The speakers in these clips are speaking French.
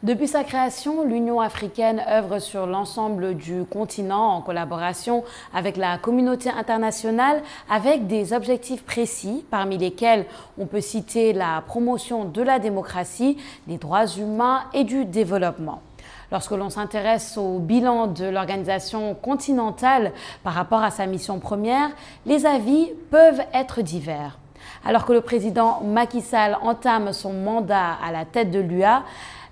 Depuis sa création, l'Union africaine œuvre sur l'ensemble du continent en collaboration avec la communauté internationale avec des objectifs précis, parmi lesquels on peut citer la promotion de la démocratie, des droits humains et du développement. Lorsque l'on s'intéresse au bilan de l'organisation continentale par rapport à sa mission première, les avis peuvent être divers. Alors que le président Macky Sall entame son mandat à la tête de l'UA,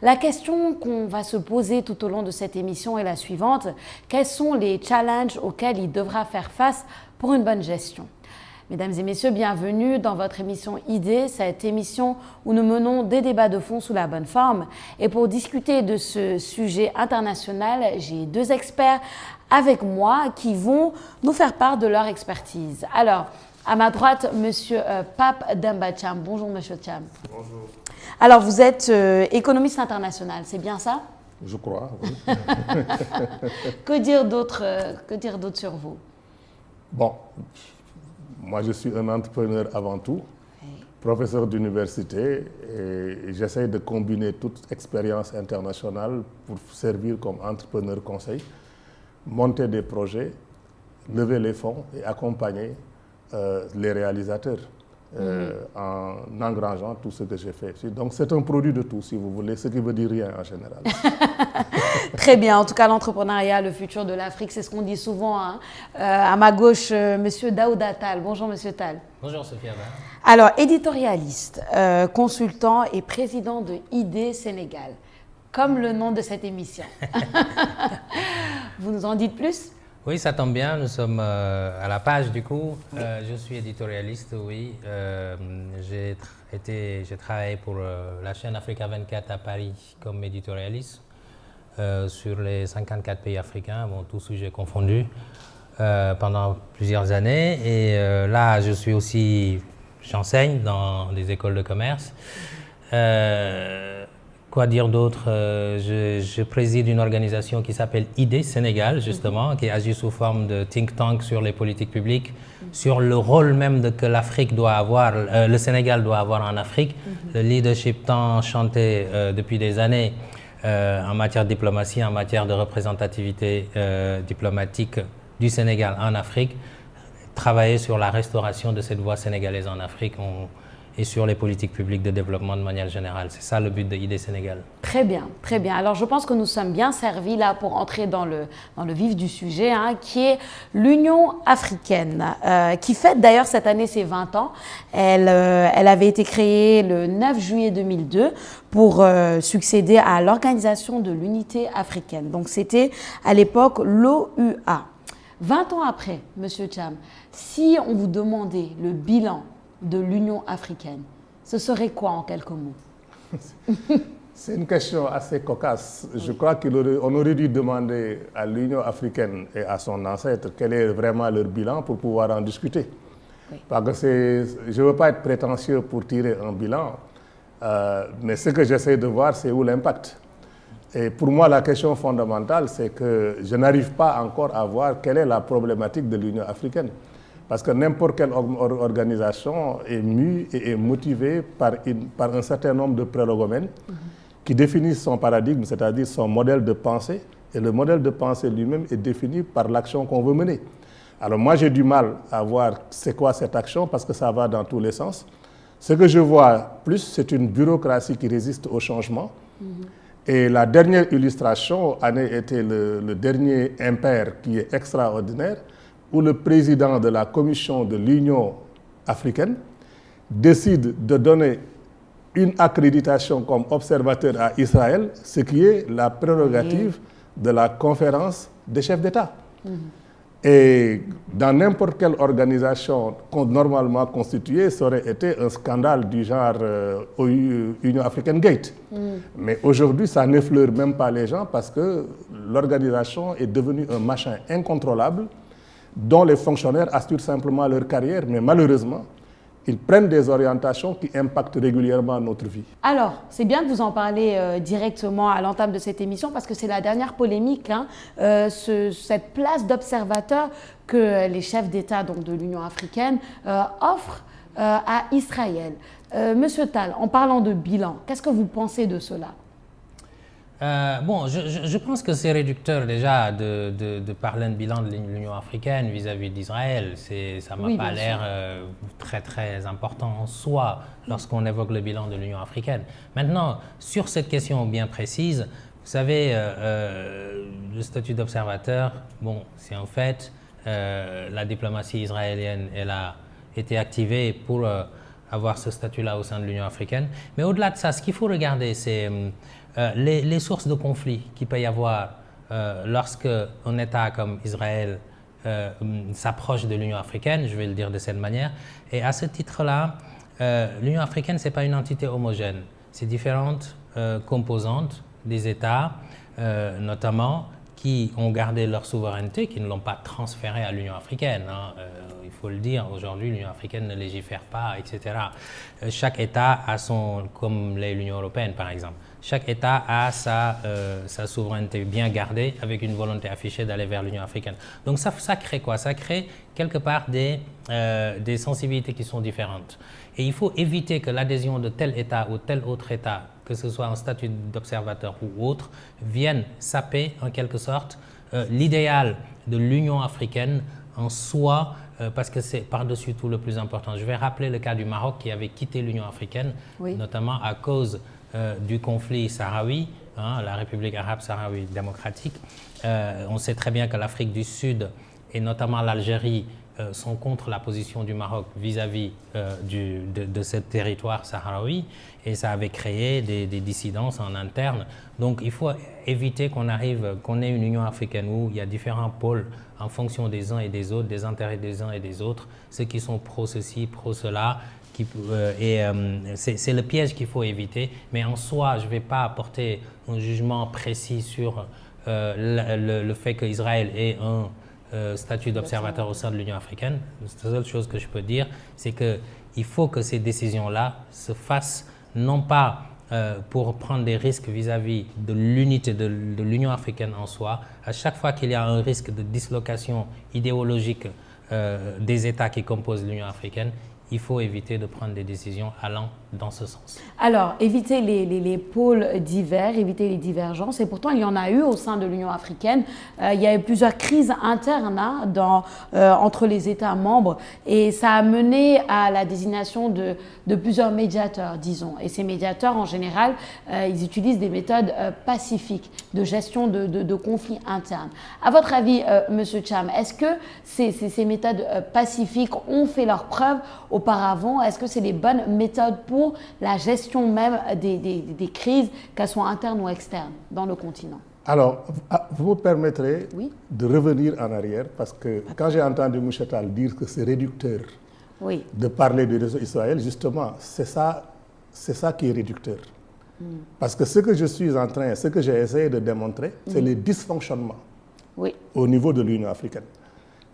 la question qu'on va se poser tout au long de cette émission est la suivante. Quels sont les challenges auxquels il devra faire face pour une bonne gestion? Mesdames et messieurs, bienvenue dans votre émission Idées, cette émission où nous menons des débats de fond sous la bonne forme. Et pour discuter de ce sujet international, j'ai deux experts avec moi qui vont nous faire part de leur expertise. Alors, à ma droite, Monsieur Pape Demba Thiam. Bonjour, Monsieur Thiam. Bonjour. Alors, vous êtes économiste international, c'est bien ça? Je crois, oui. Que dire d'autre sur vous? Bon, moi je suis un entrepreneur avant tout, professeur d'université, et j'essaie de combiner toute expérience internationale pour servir comme entrepreneur conseil, monter des projets, lever les fonds et accompagner les réalisateurs en engrangeant tout ce que j'ai fait. Donc c'est un produit de tout, si vous voulez, ce qui veut dire rien en général. Très bien. En tout cas, l'entrepreneuriat, le futur de l'Afrique, c'est ce qu'on dit souvent. Hein. À ma gauche, Monsieur Daouda Tal. Bonjour, Monsieur Tal. Bonjour, Sophia. Alors, éditorialiste, consultant et président de Idées Sénégal, comme le nom de cette émission. Vous nous en dites plus? Oui, ça tombe bien, nous sommes à la page du coup. Je suis éditorialiste, oui. J'ai travaillé pour la chaîne Africa 24 à Paris comme éditorialiste sur les 54 pays africains, bon, tous sujets confondus, pendant plusieurs années. Et là, j'enseigne dans des écoles de commerce. Quoi dire d'autre? Je préside une organisation qui s'appelle Idées Sénégal, justement, qui agit sous forme de think tank sur les politiques publiques, sur le rôle même que l'Afrique doit avoir, le Sénégal doit avoir en Afrique. Le leadership tant chanté depuis des années en matière de diplomatie, en matière de représentativité diplomatique du Sénégal en Afrique, travailler sur la restauration de cette voix sénégalaise en Afrique. Et sur les politiques publiques de développement de manière générale. C'est ça le but de Idées Sénégal. Très bien, très bien. Alors je pense que nous sommes bien servis là pour entrer dans le vif du sujet, hein, qui est l'Union africaine, qui fête d'ailleurs cette année ses 20 ans. Elle avait été créée le 9 juillet 2002 pour succéder à l'Organisation de l'Unité africaine. Donc c'était à l'époque l'OUA. 20 ans après, Monsieur Thiam, si on vous demandait le bilan de l'Union africaine, ce serait quoi en quelques mots? C'est une question assez cocasse. Je crois qu'on aurait dû demander à l'Union africaine et à son ancêtre quel est vraiment leur bilan pour pouvoir en discuter. Oui. Parce que je ne veux pas être prétentieux pour tirer un bilan, mais ce que j'essaie de voir, c'est où l'impact. Et pour moi, la question fondamentale, c'est que je n'arrive pas encore à voir quelle est la problématique de l'Union africaine. Parce que n'importe quelle organisation est mue et est motivée par un certain nombre de prérogomènes qui définissent son paradigme, c'est-à-dire son modèle de pensée. Et le modèle de pensée lui-même est défini par l'action qu'on veut mener. Alors moi, j'ai du mal à voir c'est quoi cette action parce que ça va dans tous les sens. Ce que je vois plus, c'est une bureaucratie qui résiste au changement. Et la dernière illustration en a été le dernier impair qui est extraordinaire, où le président de la commission de l'Union africaine décide de donner une accréditation comme observateur à Israël, ce qui est la prérogative de la conférence des chefs d'État. Et dans n'importe quelle organisation normalement constituée, ça aurait été un scandale du genre Union Africaine Gate. Mais aujourd'hui, ça n'effleure même pas les gens parce que l'organisation est devenue un machin incontrôlable dont les fonctionnaires assurent simplement leur carrière, mais malheureusement, ils prennent des orientations qui impactent régulièrement notre vie. Alors, c'est bien que vous en parlez directement à l'entame de cette émission parce que c'est la dernière polémique, hein, cette place d'observateur que les chefs d'État donc, de l'Union africaine offrent à Israël. Monsieur Tal, en parlant de bilan, qu'est-ce que vous pensez de cela? Bon, je pense que c'est réducteur déjà de parler un bilan de l'Union africaine vis-à-vis d'Israël. Ça m'a pas l'air très très important en soi lorsqu'on évoque le bilan de l'Union africaine. Maintenant, sur cette question bien précise, vous savez, le statut d'observateur, bon, c'est en fait la diplomatie israélienne, elle a été activée pour avoir ce statut-là au sein de l'Union africaine. Mais au-delà de ça, ce qu'il faut regarder, c'est les sources de conflit qu'il peut y avoir lorsque un État comme Israël s'approche de l'Union africaine, je vais le dire de cette manière. Et à ce titre-là, l'Union africaine, ce n'est pas une entité homogène. C'est différentes composantes des États, notamment, qui ont gardé leur souveraineté, qui ne l'ont pas transférée à l'Union africaine. Il faut le dire, aujourd'hui, l'Union africaine ne légifère pas, etc. Chaque État a son, comme l'Union européenne par exemple, chaque État a sa souveraineté bien gardée avec une volonté affichée d'aller vers l'Union africaine. Donc ça crée quoi? Ça crée quelque part des sensibilités qui sont différentes. Et il faut éviter que l'adhésion de tel État ou tel autre État, que ce soit un statut d'observateur ou autre, vienne saper en quelque sorte l'idéal de l'Union africaine en soi, parce que c'est par-dessus tout le plus important. Je vais rappeler le cas du Maroc qui avait quitté l'Union africaine, notamment à cause du conflit sahraoui, la République arabe sahraoui démocratique. On sait très bien que l'Afrique du Sud et notamment l'Algérie sont contre la position du Maroc vis-à-vis de ce territoire sahraoui, et ça avait créé des dissidences en interne. Donc il faut éviter qu'on ait une Union africaine où il y a différents pôles en fonction des uns et des autres, des intérêts des uns et des autres, ceux qui sont pro-ceci, pro-cela. C'est le piège qu'il faut éviter, mais en soi, je ne vais pas apporter un jugement précis sur le fait qu'Israël ait un statut d'observateur au sein de l'Union africaine. La seule chose que je peux dire, c'est qu'il faut que ces décisions-là se fassent non pas pour prendre des risques vis-à-vis de l'unité de l'Union africaine en soi. À chaque fois qu'il y a un risque de dislocation idéologique des États qui composent l'Union africaine, il faut éviter de prendre des décisions allant dans ce sens. Alors, éviter les pôles divers, éviter les divergences, et pourtant il y en a eu au sein de l'Union africaine. Il y a eu plusieurs crises internes entre les États membres, et ça a mené à la désignation de plusieurs médiateurs, disons. Et ces médiateurs, en général, ils utilisent des méthodes pacifiques de gestion de conflits internes. À votre avis, Monsieur Cham, est-ce que ces méthodes pacifiques ont fait leurs preuves auparavant? Est-ce que c'est les bonnes méthodes pour la gestion même des crises, qu'elles soient internes ou externes, dans le continent? Alors, vous me permettrez de revenir en arrière, parce que quand j'ai entendu Mouchetal dire que c'est réducteur de parler du réseau Israël, justement, c'est ça qui est réducteur. Parce que ce que je suis en train, ce que j'ai essayé de démontrer, c'est les dysfonctionnements au niveau de l'Union africaine.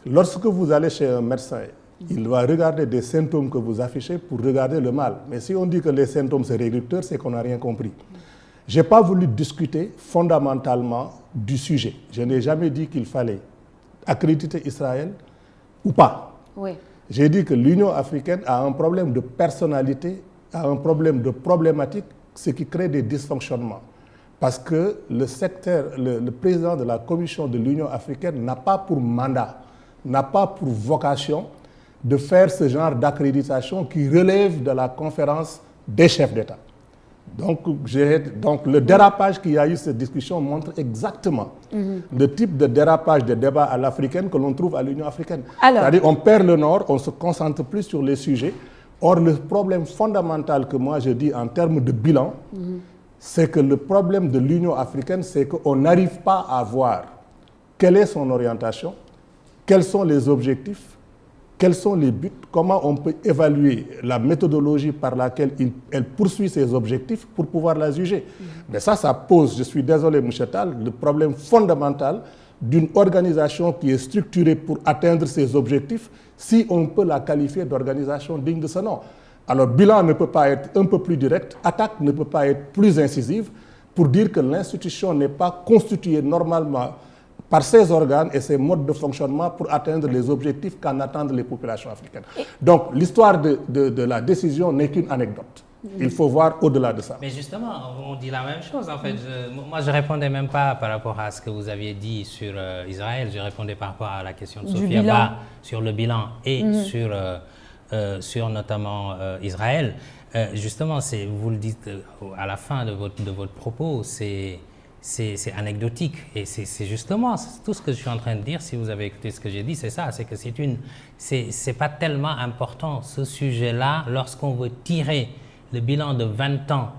Lorsque vous allez chez un médecin, il doit regarder des symptômes que vous affichez pour regarder le mal. Mais si on dit que les symptômes sont réducteurs, c'est qu'on n'a rien compris. Je n'ai pas voulu discuter fondamentalement du sujet. Je n'ai jamais dit qu'il fallait accréditer Israël ou pas. J'ai dit que l'Union africaine a un problème de personnalité, a un problème de problématique, ce qui crée des dysfonctionnements. Parce que le président de la Commission de l'Union africaine n'a pas pour mandat, n'a pas pour vocation de faire ce genre d'accréditation qui relève de la conférence des chefs d'État. Donc le dérapage qu'il y a eu cette discussion montre exactement le type de dérapage de débat à l'africaine que l'on trouve à l'Union africaine. C'est-à-dire on perd le nord, on se concentre plus sur les sujets. Or, le problème fondamental que moi je dis en termes de bilan, c'est que le problème de l'Union africaine, c'est qu'on n'arrive pas à voir quelle est son orientation, quels sont les objectifs, quels sont les buts, comment on peut évaluer la méthodologie par laquelle elle poursuit ses objectifs pour pouvoir la juger. Mais ça pose, je suis désolé Mouchetal, le problème fondamental d'une organisation qui est structurée pour atteindre ses objectifs, si on peut la qualifier d'organisation digne de ce nom. Alors, bilan ne peut pas être un peu plus direct, attaque ne peut pas être plus incisive pour dire que l'institution n'est pas constituée normalement par ses organes et ses modes de fonctionnement pour atteindre les objectifs qu'en attendent les populations africaines. Donc, l'histoire de la décision n'est qu'une anecdote. Il faut voir au-delà de ça. Mais justement, on dit la même chose en fait. Moi, je répondais même pas par rapport à ce que vous aviez dit sur Israël. Je répondais par rapport à la question de Sophia Ba sur le bilan et sur notamment Israël. Justement, vous le dites à la fin de votre propos, c'est anecdotique et c'est justement tout ce que je suis en train de dire. Si vous avez écouté ce que j'ai dit, c'est ça, c'est que c'est pas tellement important ce sujet-là lorsqu'on veut tirer le bilan de 20 ans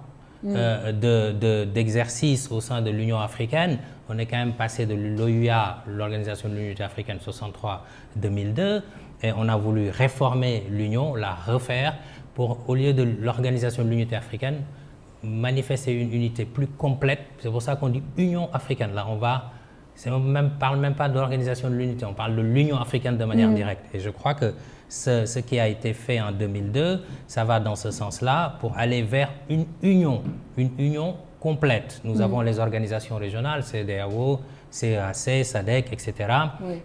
d'exercice au sein de l'Union africaine. On est quand même passé de l'OUA, l'Organisation de l'Unité africaine 63-2002, et on a voulu réformer l'Union, la refaire pour, au lieu de l'Organisation de l'Unité africaine, manifester une unité plus complète. C'est pour ça qu'on dit Union africaine. Là, on ne parle même pas de l'Organisation de l'Unité, on parle de l'Union africaine de manière directe. Et je crois que ce qui a été fait en 2002, ça va dans ce sens-là pour aller vers une union complète. Nous avons les organisations régionales, CEDEAO, CEAC, SADC, etc.,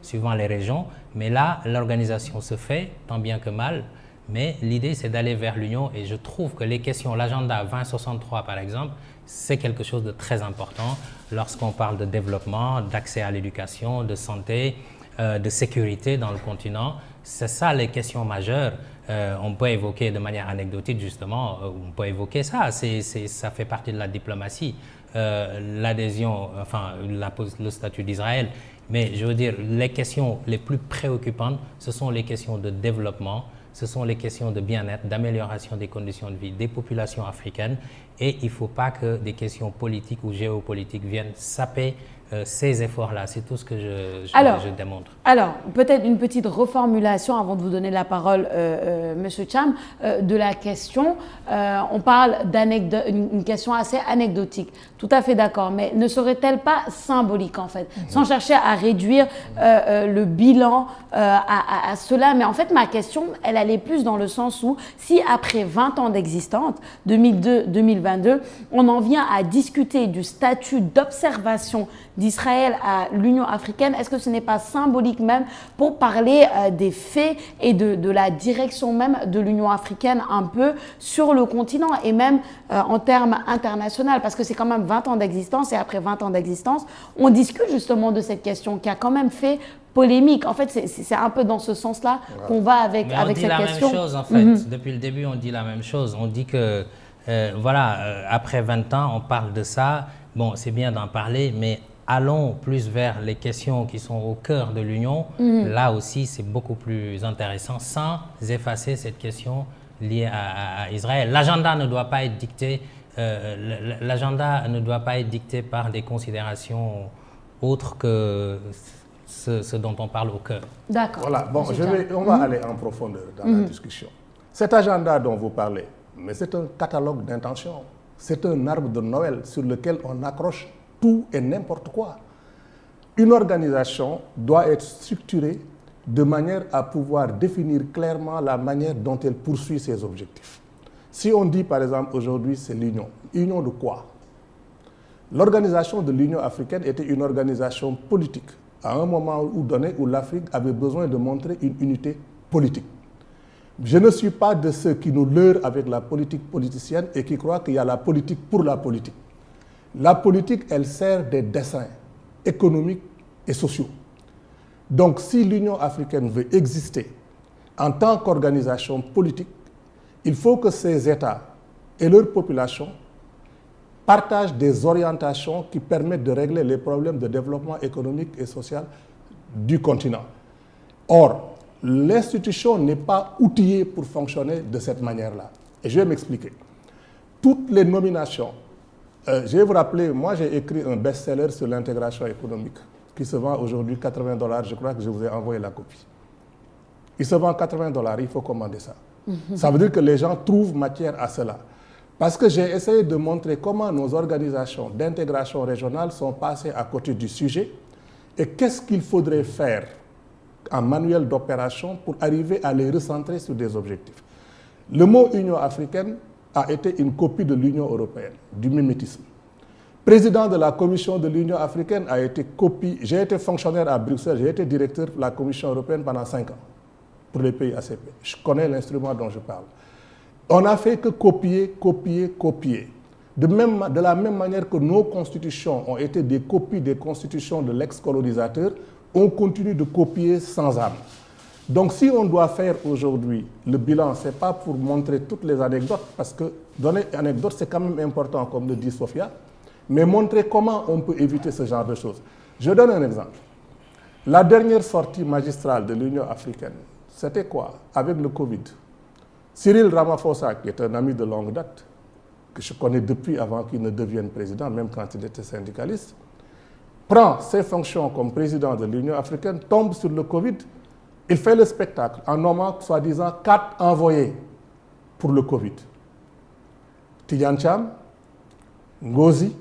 suivant les régions. Mais là, l'organisation se fait, tant bien que mal. Mais l'idée, c'est d'aller vers l'union et je trouve que les questions, l'agenda 2063 par exemple, c'est quelque chose de très important lorsqu'on parle de développement, d'accès à l'éducation, de santé, de sécurité dans le continent. C'est ça les questions majeures. On peut évoquer de manière anecdotique justement, on peut évoquer ça, ça fait partie de la diplomatie, l'adhésion, enfin le statut d'Israël. Mais je veux dire, les questions les plus préoccupantes, ce sont les questions de développement, ce sont les questions de bien-être, d'amélioration des conditions de vie des populations africaines et il ne faut pas que des questions politiques ou géopolitiques viennent saper ces efforts-là. C'est tout ce que je démontre. Alors, peut-être une petite reformulation avant de vous donner la parole, Monsieur Cham, de la question. On parle d'une question assez anecdotique. Tout à fait d'accord, mais ne serait-elle pas symbolique en fait, sans chercher à réduire le bilan à cela. Mais en fait, ma question, elle allait plus dans le sens où si après 20 ans d'existence, 2002-2022, on en vient à discuter du statut d'observation d'Israël à l'Union africaine, est-ce que ce n'est pas symbolique même pour parler des faits et de la direction même de l'Union africaine un peu sur le continent et même en termes internationaux, parce que c'est quand même 20 ans d'existence et après 20 ans d'existence, on discute justement de cette question qui a quand même fait polémique. En fait, c'est un peu dans ce sens-là qu'on va avec cette question. On dit la même chose en fait. Depuis le début, on dit la même chose. On dit que après 20 ans, on parle de ça. Bon, c'est bien d'en parler, mais allons plus vers les questions qui sont au cœur de l'Union. Là aussi, c'est beaucoup plus intéressant, sans effacer cette question liée à Israël. L'agenda ne doit pas être dicté. L'agenda ne doit pas être dicté par des considérations autres que ce dont on parle au cœur. D'accord. Voilà. Bon, on va aller en profondeur dans la discussion. Cet agenda dont vous parlez, mais c'est un catalogue d'intentions. C'est un arbre de Noël sur lequel on accroche tout et n'importe quoi. Une organisation doit être structurée de manière à pouvoir définir clairement la manière dont elle poursuit ses objectifs. Si on dit par exemple aujourd'hui c'est l'Union, union de quoi? L'organisation de l'Union africaine était une organisation politique à un moment donné où l'Afrique avait besoin de montrer une unité politique. Je ne suis pas de ceux qui nous leurrent avec la politique politicienne et qui croient qu'il y a la politique pour la politique. La politique, elle sert des desseins économiques et sociaux. Donc, si l'Union africaine veut exister en tant qu'organisation politique, il faut que ces États et leurs populations partagent des orientations qui permettent de régler les problèmes de développement économique et social du continent. Or, l'institution n'est pas outillée pour fonctionner de cette manière-là. Et je vais m'expliquer. Toutes les nominations, je vais vous rappeler, moi j'ai écrit un best-seller sur l'intégration économique qui se vend aujourd'hui $80, je crois que je vous ai envoyé la copie. Il se vend $80, il faut commander ça. Ça veut dire que les gens trouvent matière à cela. Parce que j'ai essayé de montrer comment nos organisations d'intégration régionale sont passées à côté du sujet et qu'est-ce qu'il faudrait faire en manuel d'opération pour arriver à les recentrer sur des objectifs. Le mot Union africaine a été une copie de l'Union européenne, du mimétisme. Président de la Commission de l'Union africaine a été copié. J'ai été fonctionnaire à Bruxelles, j'ai été directeur de la Commission européenne pendant 5 ans pour les pays ACP. Je connais l'instrument dont je parle. On n'a fait que copier, copier, copier. De la même manière que nos constitutions ont été des copies des constitutions de l'ex-colonisateur, on continue de copier sans âme. Donc si on doit faire aujourd'hui le bilan, ce n'est pas pour montrer toutes les anecdotes, parce que donner une anecdote, c'est quand même important, comme le dit Sophia, mais montrer comment on peut éviter ce genre de choses. Je donne un exemple. La dernière sortie magistrale de l'Union africaine, c'était quoi? Avec le Covid. Cyril Ramaphosa, qui est un ami de longue date, que je connais depuis avant qu'il ne devienne président, même quand il était syndicaliste, prend ses fonctions comme président de l'Union africaine, tombe sur le Covid, il fait le spectacle en nommant, soi-disant, 4 envoyés pour le Covid. Tidjane Cham, Ngozi,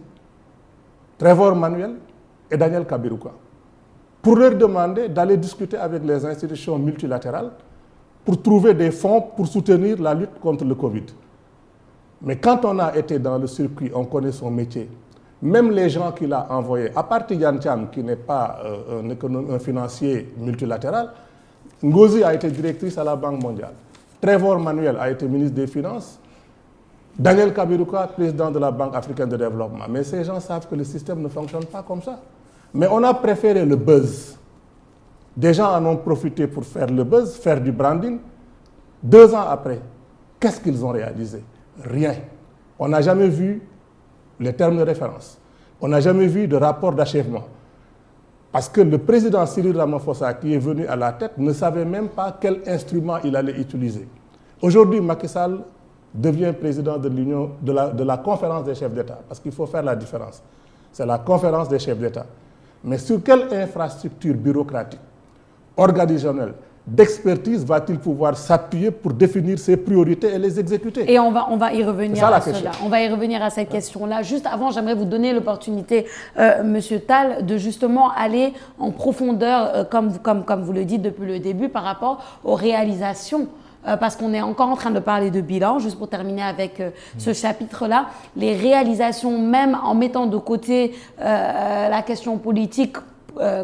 Trevor Manuel et Daniel Kabiruka, pour leur demander d'aller discuter avec les institutions multilatérales pour trouver des fonds pour soutenir la lutte contre le Covid. Mais quand on a été dans le circuit, on connaît son métier. Même les gens qu'il a envoyés, à part Tidjane Cham, qui n'est pas un financier multilatéral, Ngozi a été directrice à la Banque mondiale. Trevor Manuel a été ministre des Finances. Daniel Kabiruka, président de la Banque africaine de développement. Mais ces gens savent que le système ne fonctionne pas comme ça. Mais on a préféré le buzz. Des gens en ont profité pour faire le buzz, faire du branding. 2 ans après, qu'est-ce qu'ils ont réalisé? Rien. On n'a jamais vu les termes de référence. On n'a jamais vu de rapport d'achèvement. Parce que le président Cyril Ramaphosa, qui est venu à la tête, ne savait même pas quel instrument il allait utiliser. Aujourd'hui, Macky Sall devient président de la conférence des chefs d'État, parce qu'il faut faire la différence. C'est la conférence des chefs d'État. Mais sur quelle infrastructure bureaucratique, organisationnelle, d'expertise va-t-il pouvoir s'appuyer pour définir ses priorités et les exécuter? Et on va y revenir à cela. On va y revenir à cette question-là. Juste avant, j'aimerais vous donner l'opportunité, Monsieur Tall, de justement aller en profondeur, comme vous le dites depuis le début, par rapport aux réalisations. Parce qu'on est encore en train de parler de bilan, juste pour terminer avec ce chapitre-là. Les réalisations, même en mettant de côté la question politique,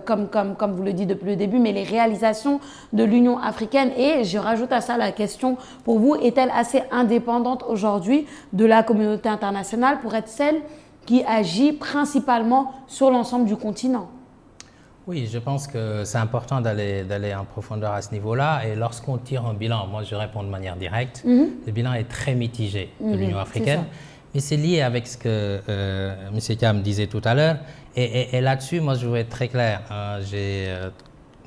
comme vous le dites depuis le début, mais les réalisations de l'Union africaine. Et je rajoute à ça la question, pour vous, est-elle assez indépendante aujourd'hui de la communauté internationale pour être celle qui agit principalement sur l'ensemble du continent? Oui, je pense que c'est important d'aller en profondeur à ce niveau-là. Et lorsqu'on tire un bilan, moi je réponds de manière directe, le bilan est très mitigé de l'Union africaine. Mais c'est lié avec ce que M. Thiam disait tout à l'heure. Et là-dessus, moi je veux être très clair. Je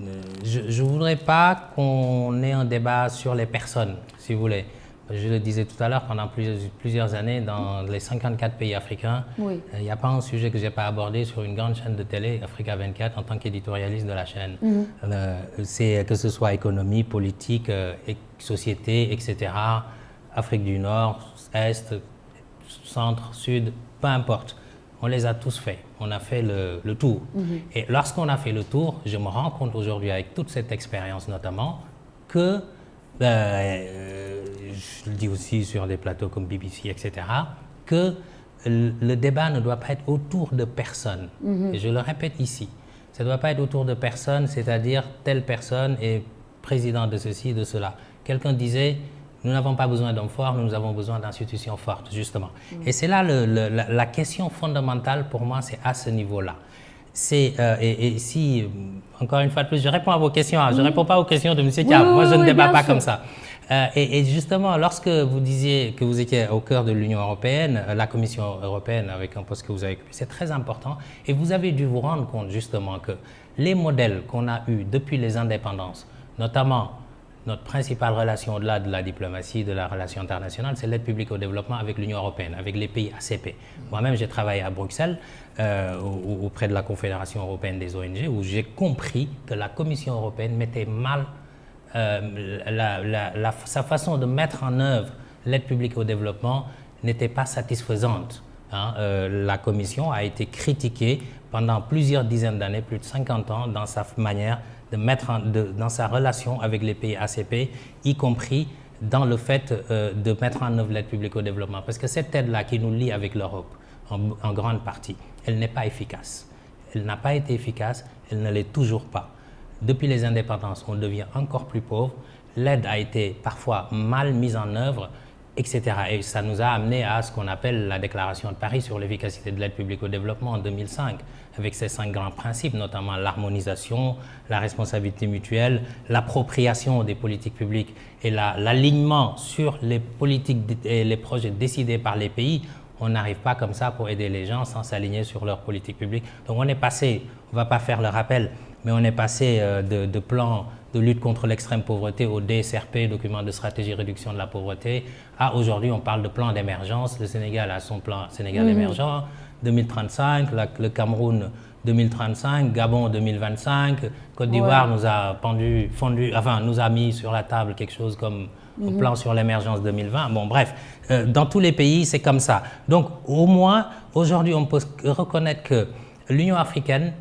ne voudrais pas qu'on ait un débat sur les personnes, si vous voulez. Je le disais tout à l'heure, pendant plusieurs années, dans les 54 pays africains, il n'y a pas un sujet que je n'ai pas abordé sur une grande chaîne de télé, Africa 24, en tant qu'éditorialiste de la chaîne. C'est que ce soit économie, politique, société, etc., Afrique du Nord, Est, Centre, Sud, peu importe. On les a tous faits. On a fait le tour. Et lorsqu'on a fait le tour, je me rends compte aujourd'hui, avec toute cette expérience notamment, que je le dis aussi sur des plateaux comme BBC, etc., que le débat ne doit pas être autour de personnes. Et je le répète ici, ça ne doit pas être autour de personnes, c'est-à-dire telle personne est président de ceci, de cela. Quelqu'un disait, nous n'avons pas besoin d'hommes forts, nous avons besoin d'institutions fortes, justement. Et c'est là la question fondamentale pour moi, c'est à ce niveau-là. Et si, encore une fois de plus, je réponds à vos questions, je ne réponds pas aux questions de M. Thiam, moi je ne débat pas comme ça. Et justement, lorsque vous disiez que vous étiez au cœur de l'Union européenne, la Commission européenne avec un poste que vous avez occupé, c'est très important. Et vous avez dû vous rendre compte justement que les modèles qu'on a eus depuis les indépendances, notamment notre principale relation au-delà de la diplomatie, de la relation internationale, c'est l'aide publique au développement avec l'Union européenne, avec les pays ACP. Moi-même, j'ai travaillé à Bruxelles, auprès de la Confédération européenne des ONG, où j'ai compris que la Commission européenne mettait mal sa façon de mettre en œuvre l'aide publique au développement n'était pas satisfaisante. La Commission a été critiquée pendant plusieurs dizaines d'années, plus de 50 ans, dans sa manière dans sa relation avec les pays ACP, y compris dans le fait de mettre en œuvre l'aide publique au développement. Parce que cette aide-là qui nous lie avec l'Europe, en grande partie, elle n'est pas efficace. Elle n'a pas été efficace, elle ne l'est toujours pas. Depuis les indépendances, on devient encore plus pauvre. L'aide a été parfois mal mise en œuvre etc. Et ça nous a amené à ce qu'on appelle la déclaration de Paris sur l'efficacité de l'aide publique au développement en 2005, avec ses 5 grands principes, notamment l'harmonisation, la responsabilité mutuelle, l'appropriation des politiques publiques et l'alignement sur les politiques et les projets décidés par les pays. On n'arrive pas comme ça pour aider les gens sans s'aligner sur leurs politiques publiques. Donc on est passé, on ne va pas faire le rappel, mais on est passé de plans de lutte contre l'extrême pauvreté au DSRP, document de stratégie réduction de la pauvreté, à aujourd'hui on parle de plan d'émergence. Le Sénégal a son plan Sénégal émergent 2035, le Cameroun 2035, Gabon 2025, Côte d'Ivoire nous a nous a mis sur la table quelque chose comme un plan sur l'émergence 2020. Bon bref, dans tous les pays c'est comme ça. Donc au moins aujourd'hui on peut reconnaître que l'Union africaine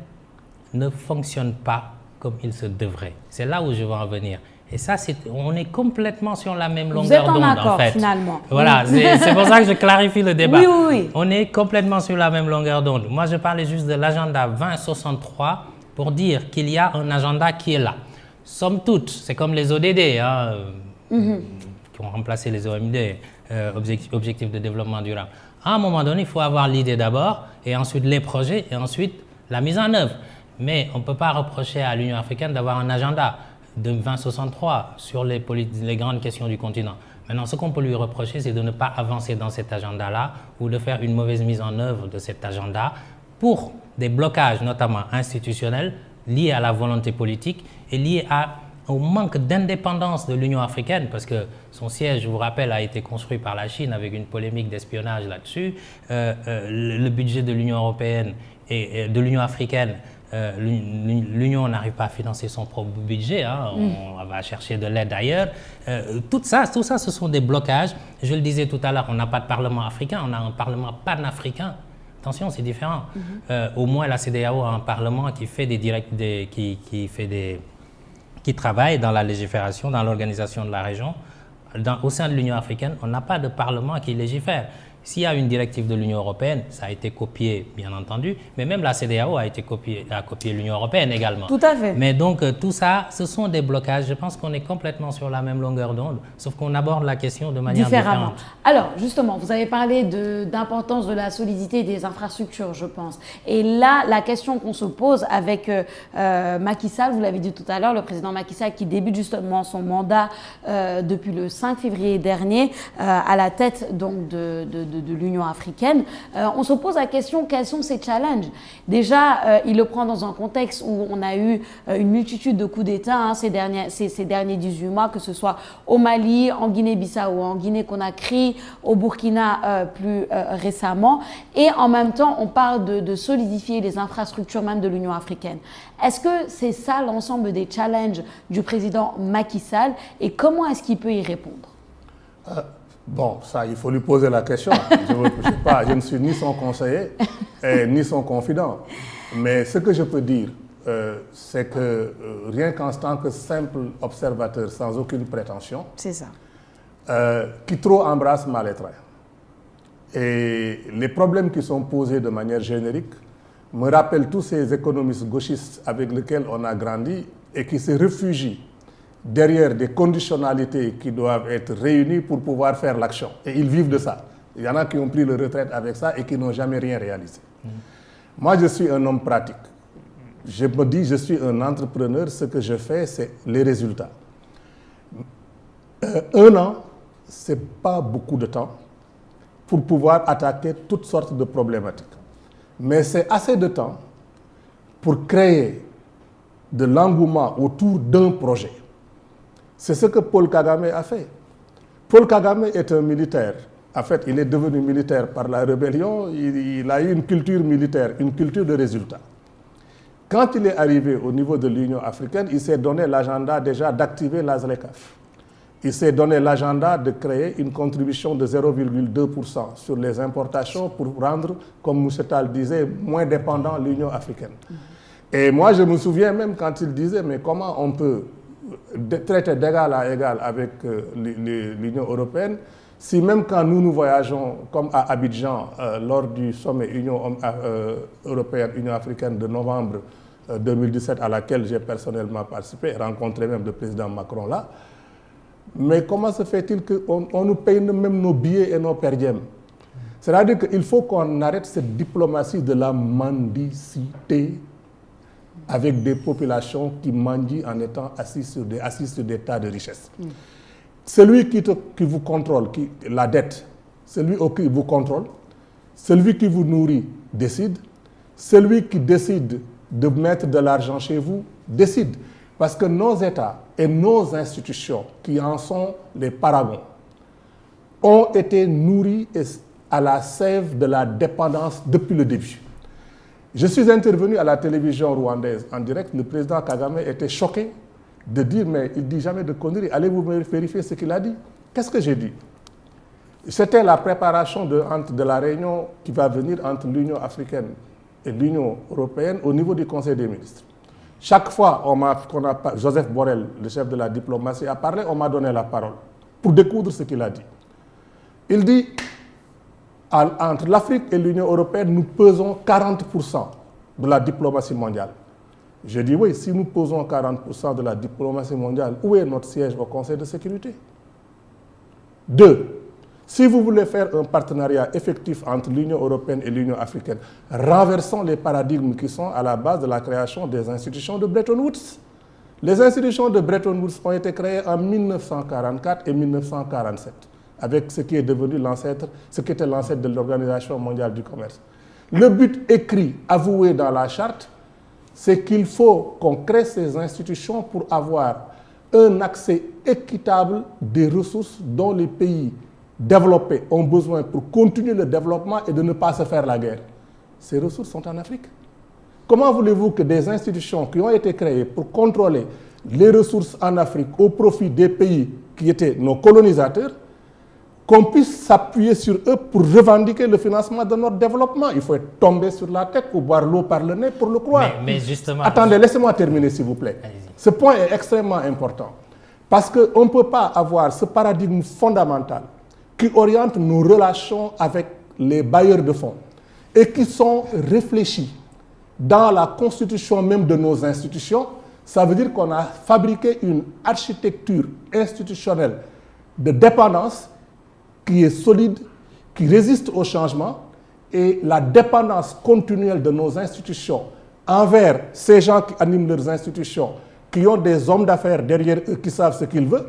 ne fonctionne pas comme il se devrait. C'est là où je veux en venir. Et ça, on est complètement sur la même longueur d'onde, en fait. Finalement. Voilà, c'est pour ça que je clarifie le débat. Oui, oui, oui. On est complètement sur la même longueur d'onde. Moi, je parlais juste de l'agenda 2063 pour dire qu'il y a un agenda qui est là. Somme toute, c'est comme les ODD, qui ont remplacé les OMD, Objectifs de développement durable. À un moment donné, il faut avoir l'idée d'abord, et ensuite les projets, et ensuite la mise en œuvre. Mais on ne peut pas reprocher à l'Union africaine d'avoir un agenda de 2063 sur les grandes questions du continent. Maintenant, ce qu'on peut lui reprocher, c'est de ne pas avancer dans cet agenda-là ou de faire une mauvaise mise en œuvre de cet agenda pour des blocages, notamment institutionnels, liés à la volonté politique et liés au manque d'indépendance de l'Union africaine, parce que son siège, je vous rappelle, a été construit par la Chine avec une polémique d'espionnage là-dessus. Le budget de l'Union européenne et de l'Union africaine, l'Union n'arrive pas à financer son propre budget, on va chercher de l'aide ailleurs. Tout ça, ce sont des blocages. Je le disais tout à l'heure, on n'a pas de parlement africain, on a un parlement panafricain. Attention, c'est différent. Au moins, la CEDEAO a un parlement qui fait qui travaille dans la légifération, dans l'organisation de la région. Au sein de l'Union africaine, on n'a pas de parlement qui légifère. S'il y a une directive de l'Union européenne, ça a été copié, bien entendu, mais même la CEDEAO a copié l'Union européenne également. Tout à fait. Mais donc, tout ça, ce sont des blocages. Je pense qu'on est complètement sur la même longueur d'onde, sauf qu'on aborde la question de manière différente. Alors, justement, vous avez parlé d'importance de la solidité des infrastructures, je pense. Et là, la question qu'on se pose avec Macky Sall, vous l'avez dit tout à l'heure, le président Macky Sall qui débute justement son mandat depuis le 5 février dernier à la tête donc de l'Union africaine, on se pose la question, quels sont ces challenges? Déjà, il le prend dans un contexte où on a eu une multitude de coups d'État ces derniers 18 mois, que ce soit au Mali, en Guinée-Bissau, en Guinée-Conakry, au Burkina plus récemment. Et en même temps, on parle de solidifier les infrastructures même de l'Union africaine. Est-ce que c'est ça l'ensemble des challenges du président Macky Sall et comment est-ce qu'il peut y répondre? Bon, ça, il faut lui poser la question. Je ne suis ni son conseiller ni son confident. Mais ce que je peux dire, c'est que rien qu'en tant que simple observateur sans aucune prétention, c'est ça. Qui trop embrasse mal les trains. Et les problèmes qui sont posés de manière générique me rappellent tous ces économistes gauchistes avec lesquels on a grandi et qui se réfugient derrière des conditionnalités qui doivent être réunies pour pouvoir faire l'action. Et ils vivent de ça. Il y en a qui ont pris leur retraite avec ça et qui n'ont jamais rien réalisé. Moi, je suis un homme pratique. Je me dis, je suis un entrepreneur. Ce que je fais, c'est les résultats. 1 an, ce n'est pas beaucoup de temps pour pouvoir attaquer toutes sortes de problématiques. Mais c'est assez de temps pour créer de l'engouement autour d'un projet. C'est ce que Paul Kagame a fait. Paul Kagame est un militaire. En fait, il est devenu militaire par la rébellion. Il a eu une culture militaire, une culture de résultats. Quand il est arrivé au niveau de l'Union africaine, il s'est donné l'agenda déjà d'activer la ZLECAf. Il s'est donné l'agenda de créer une contribution de 0,2% sur les importations pour rendre, comme M. Tal disait, moins dépendant l'Union africaine. Et moi, je me souviens même quand il disait, mais comment on peut traiter d'égal à égal avec l'Union européenne, si même quand nous voyageons, comme à Abidjan, lors du sommet Union européenne-Union africaine de novembre 2017, à laquelle j'ai personnellement participé, rencontré même le président Macron là, Mais comment se fait-il qu'on nous paye même nos billets et nos per diem? C'est-à-dire qu'il faut qu'on arrête cette diplomatie de la mendicité avec des populations qui mendient en étant assis sur des tas de richesses. Celui qui vous contrôle, la dette, celui qui vous contrôle, celui qui vous nourrit décide, celui qui décide de mettre de l'argent chez vous décide. Parce que nos États et nos institutions, qui en sont les paragons, ont été nourris à la sève de la dépendance depuis le début. Je suis intervenu à la télévision rwandaise en direct. Le président Kagame était choqué de dire, mais il ne dit jamais de conneries. Allez-vous vérifier ce qu'il a dit? Qu'est-ce que j'ai dit? C'était la préparation de la réunion qui va venir entre l'Union africaine et l'Union européenne au niveau du Conseil des ministres. Chaque fois, Joseph Borrell, le chef de la diplomatie, a parlé, on m'a donné la parole pour découdre ce qu'il a dit. Il dit, entre l'Afrique et l'Union européenne, nous pesons 40% de la diplomatie mondiale. Je dis oui, si nous pesons 40% de la diplomatie mondiale, où est notre siège au Conseil de sécurité? 2. Si vous voulez faire un partenariat effectif entre l'Union européenne et l'Union africaine, renversons les paradigmes qui sont à la base de la création des institutions de Bretton Woods. Les institutions de Bretton Woods ont été créées en 1944 et 1947, avec ce qui est devenu l'ancêtre, ce qui était l'ancêtre de l'Organisation mondiale du commerce. Le but écrit, avoué dans la charte, c'est qu'il faut qu'on crée ces institutions pour avoir un accès équitable des ressources dont les pays développés ont besoin pour continuer le développement et de ne pas se faire la guerre. Ces ressources sont en Afrique. Comment voulez-vous que des institutions qui ont été créées pour contrôler les ressources en Afrique au profit des pays qui étaient nos colonisateurs, qu'on puisse s'appuyer sur eux pour revendiquer le financement de notre développement? Il faut être tombé sur la tête ou boire l'eau par le nez pour le croire. Mais justement... Attendez, laissez-moi terminer s'il vous plaît. Ce point est extrêmement important. Parce qu'on ne peut pas avoir ce paradigme fondamental qui oriente nos relations avec les bailleurs de fonds et qui sont réfléchis dans la constitution même de nos institutions. Ça veut dire qu'on a fabriqué une architecture institutionnelle de dépendance qui est solide, qui résiste au changement, et la dépendance continuelle de nos institutions envers ces gens qui animent leurs institutions, qui ont des hommes d'affaires derrière eux qui savent ce qu'ils veulent.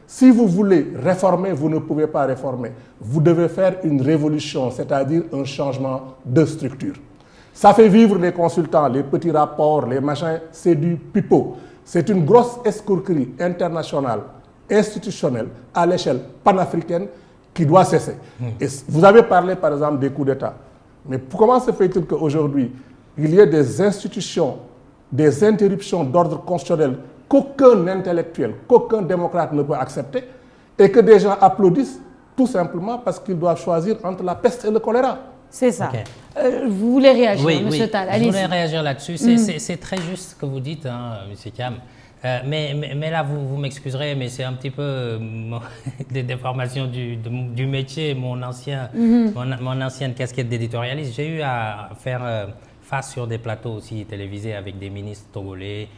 Si vous voulez réformer, vous ne pouvez pas réformer. Vous devez faire une révolution, c'est-à-dire un changement de structure. Ça fait vivre les consultants, les petits rapports, les machins, c'est du pipeau. C'est une grosse escroquerie internationale, institutionnelle, à l'échelle panafricaine, qui doit cesser. Et vous avez parlé par exemple des coups d'État. Mais comment se fait-il qu'aujourd'hui, il y ait des institutions, des interruptions d'ordre constitutionnel qu'aucun intellectuel, qu'aucun démocrate ne peut accepter, et que des gens applaudissent tout simplement parce qu'ils doivent choisir entre la peste et le choléra? C'est ça. Okay. Vous voulez réagir, oui, M. Tal? Je voulais réagir là-dessus. C'est très juste ce que vous dites, hein, M. Thiam. Mais là, vous m'excuserez, mais c'est un petit peu des déformations du métier, mon ancienne casquette d'éditorialiste. J'ai eu à faire face sur des plateaux aussi télévisés avec des ministres togolais,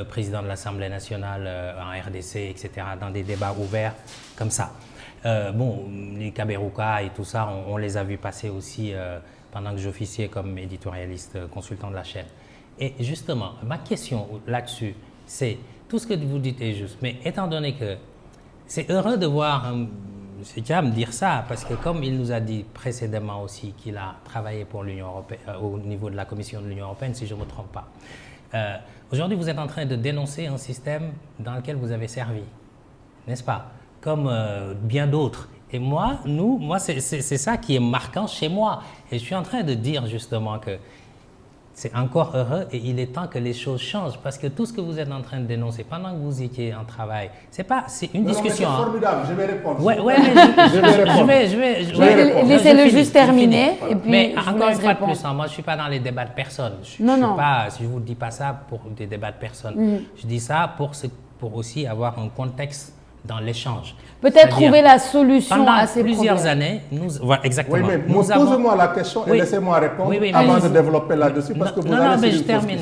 président de l'Assemblée nationale en RDC, etc., dans des débats ouverts comme ça. Bon, les Kaberuka et tout ça, on les a vus passer aussi pendant que j'officiais comme éditorialiste, consultant de la chaîne. Et justement, ma question là-dessus, c'est, tout ce que vous dites est juste, mais étant donné que c'est heureux de voir M. Thiam dire ça, parce que comme il nous a dit précédemment aussi qu'il a travaillé pour l'Union européenne, au niveau de la Commission de l'Union européenne, si je ne me trompe pas. Aujourd'hui, vous êtes en train de dénoncer un système dans lequel vous avez servi, n'est-ce pas? Comme bien d'autres. Et moi, c'est ça qui est marquant chez moi. Et je suis en train de dire justement que c'est encore heureux et il est temps que les choses changent, parce que tout ce que vous êtes en train de dénoncer pendant que vous étiez en travail, c'est une discussion. C'est formidable, je vais répondre. Ouais, mais je vais laissez-le juste terminer. Et puis mais encore une fois de plus, moi je ne suis pas dans les débats de personne. Je ne vous dis pas ça pour des débats de personne. Je dis ça pour aussi avoir un contexte dans l'échange. Peut-être trouver la solution à ces plusieurs années, exactement. Oui, mais posez-moi la question et laissez-moi répondre avant de développer là-dessus, parce que vous allez mais je termine.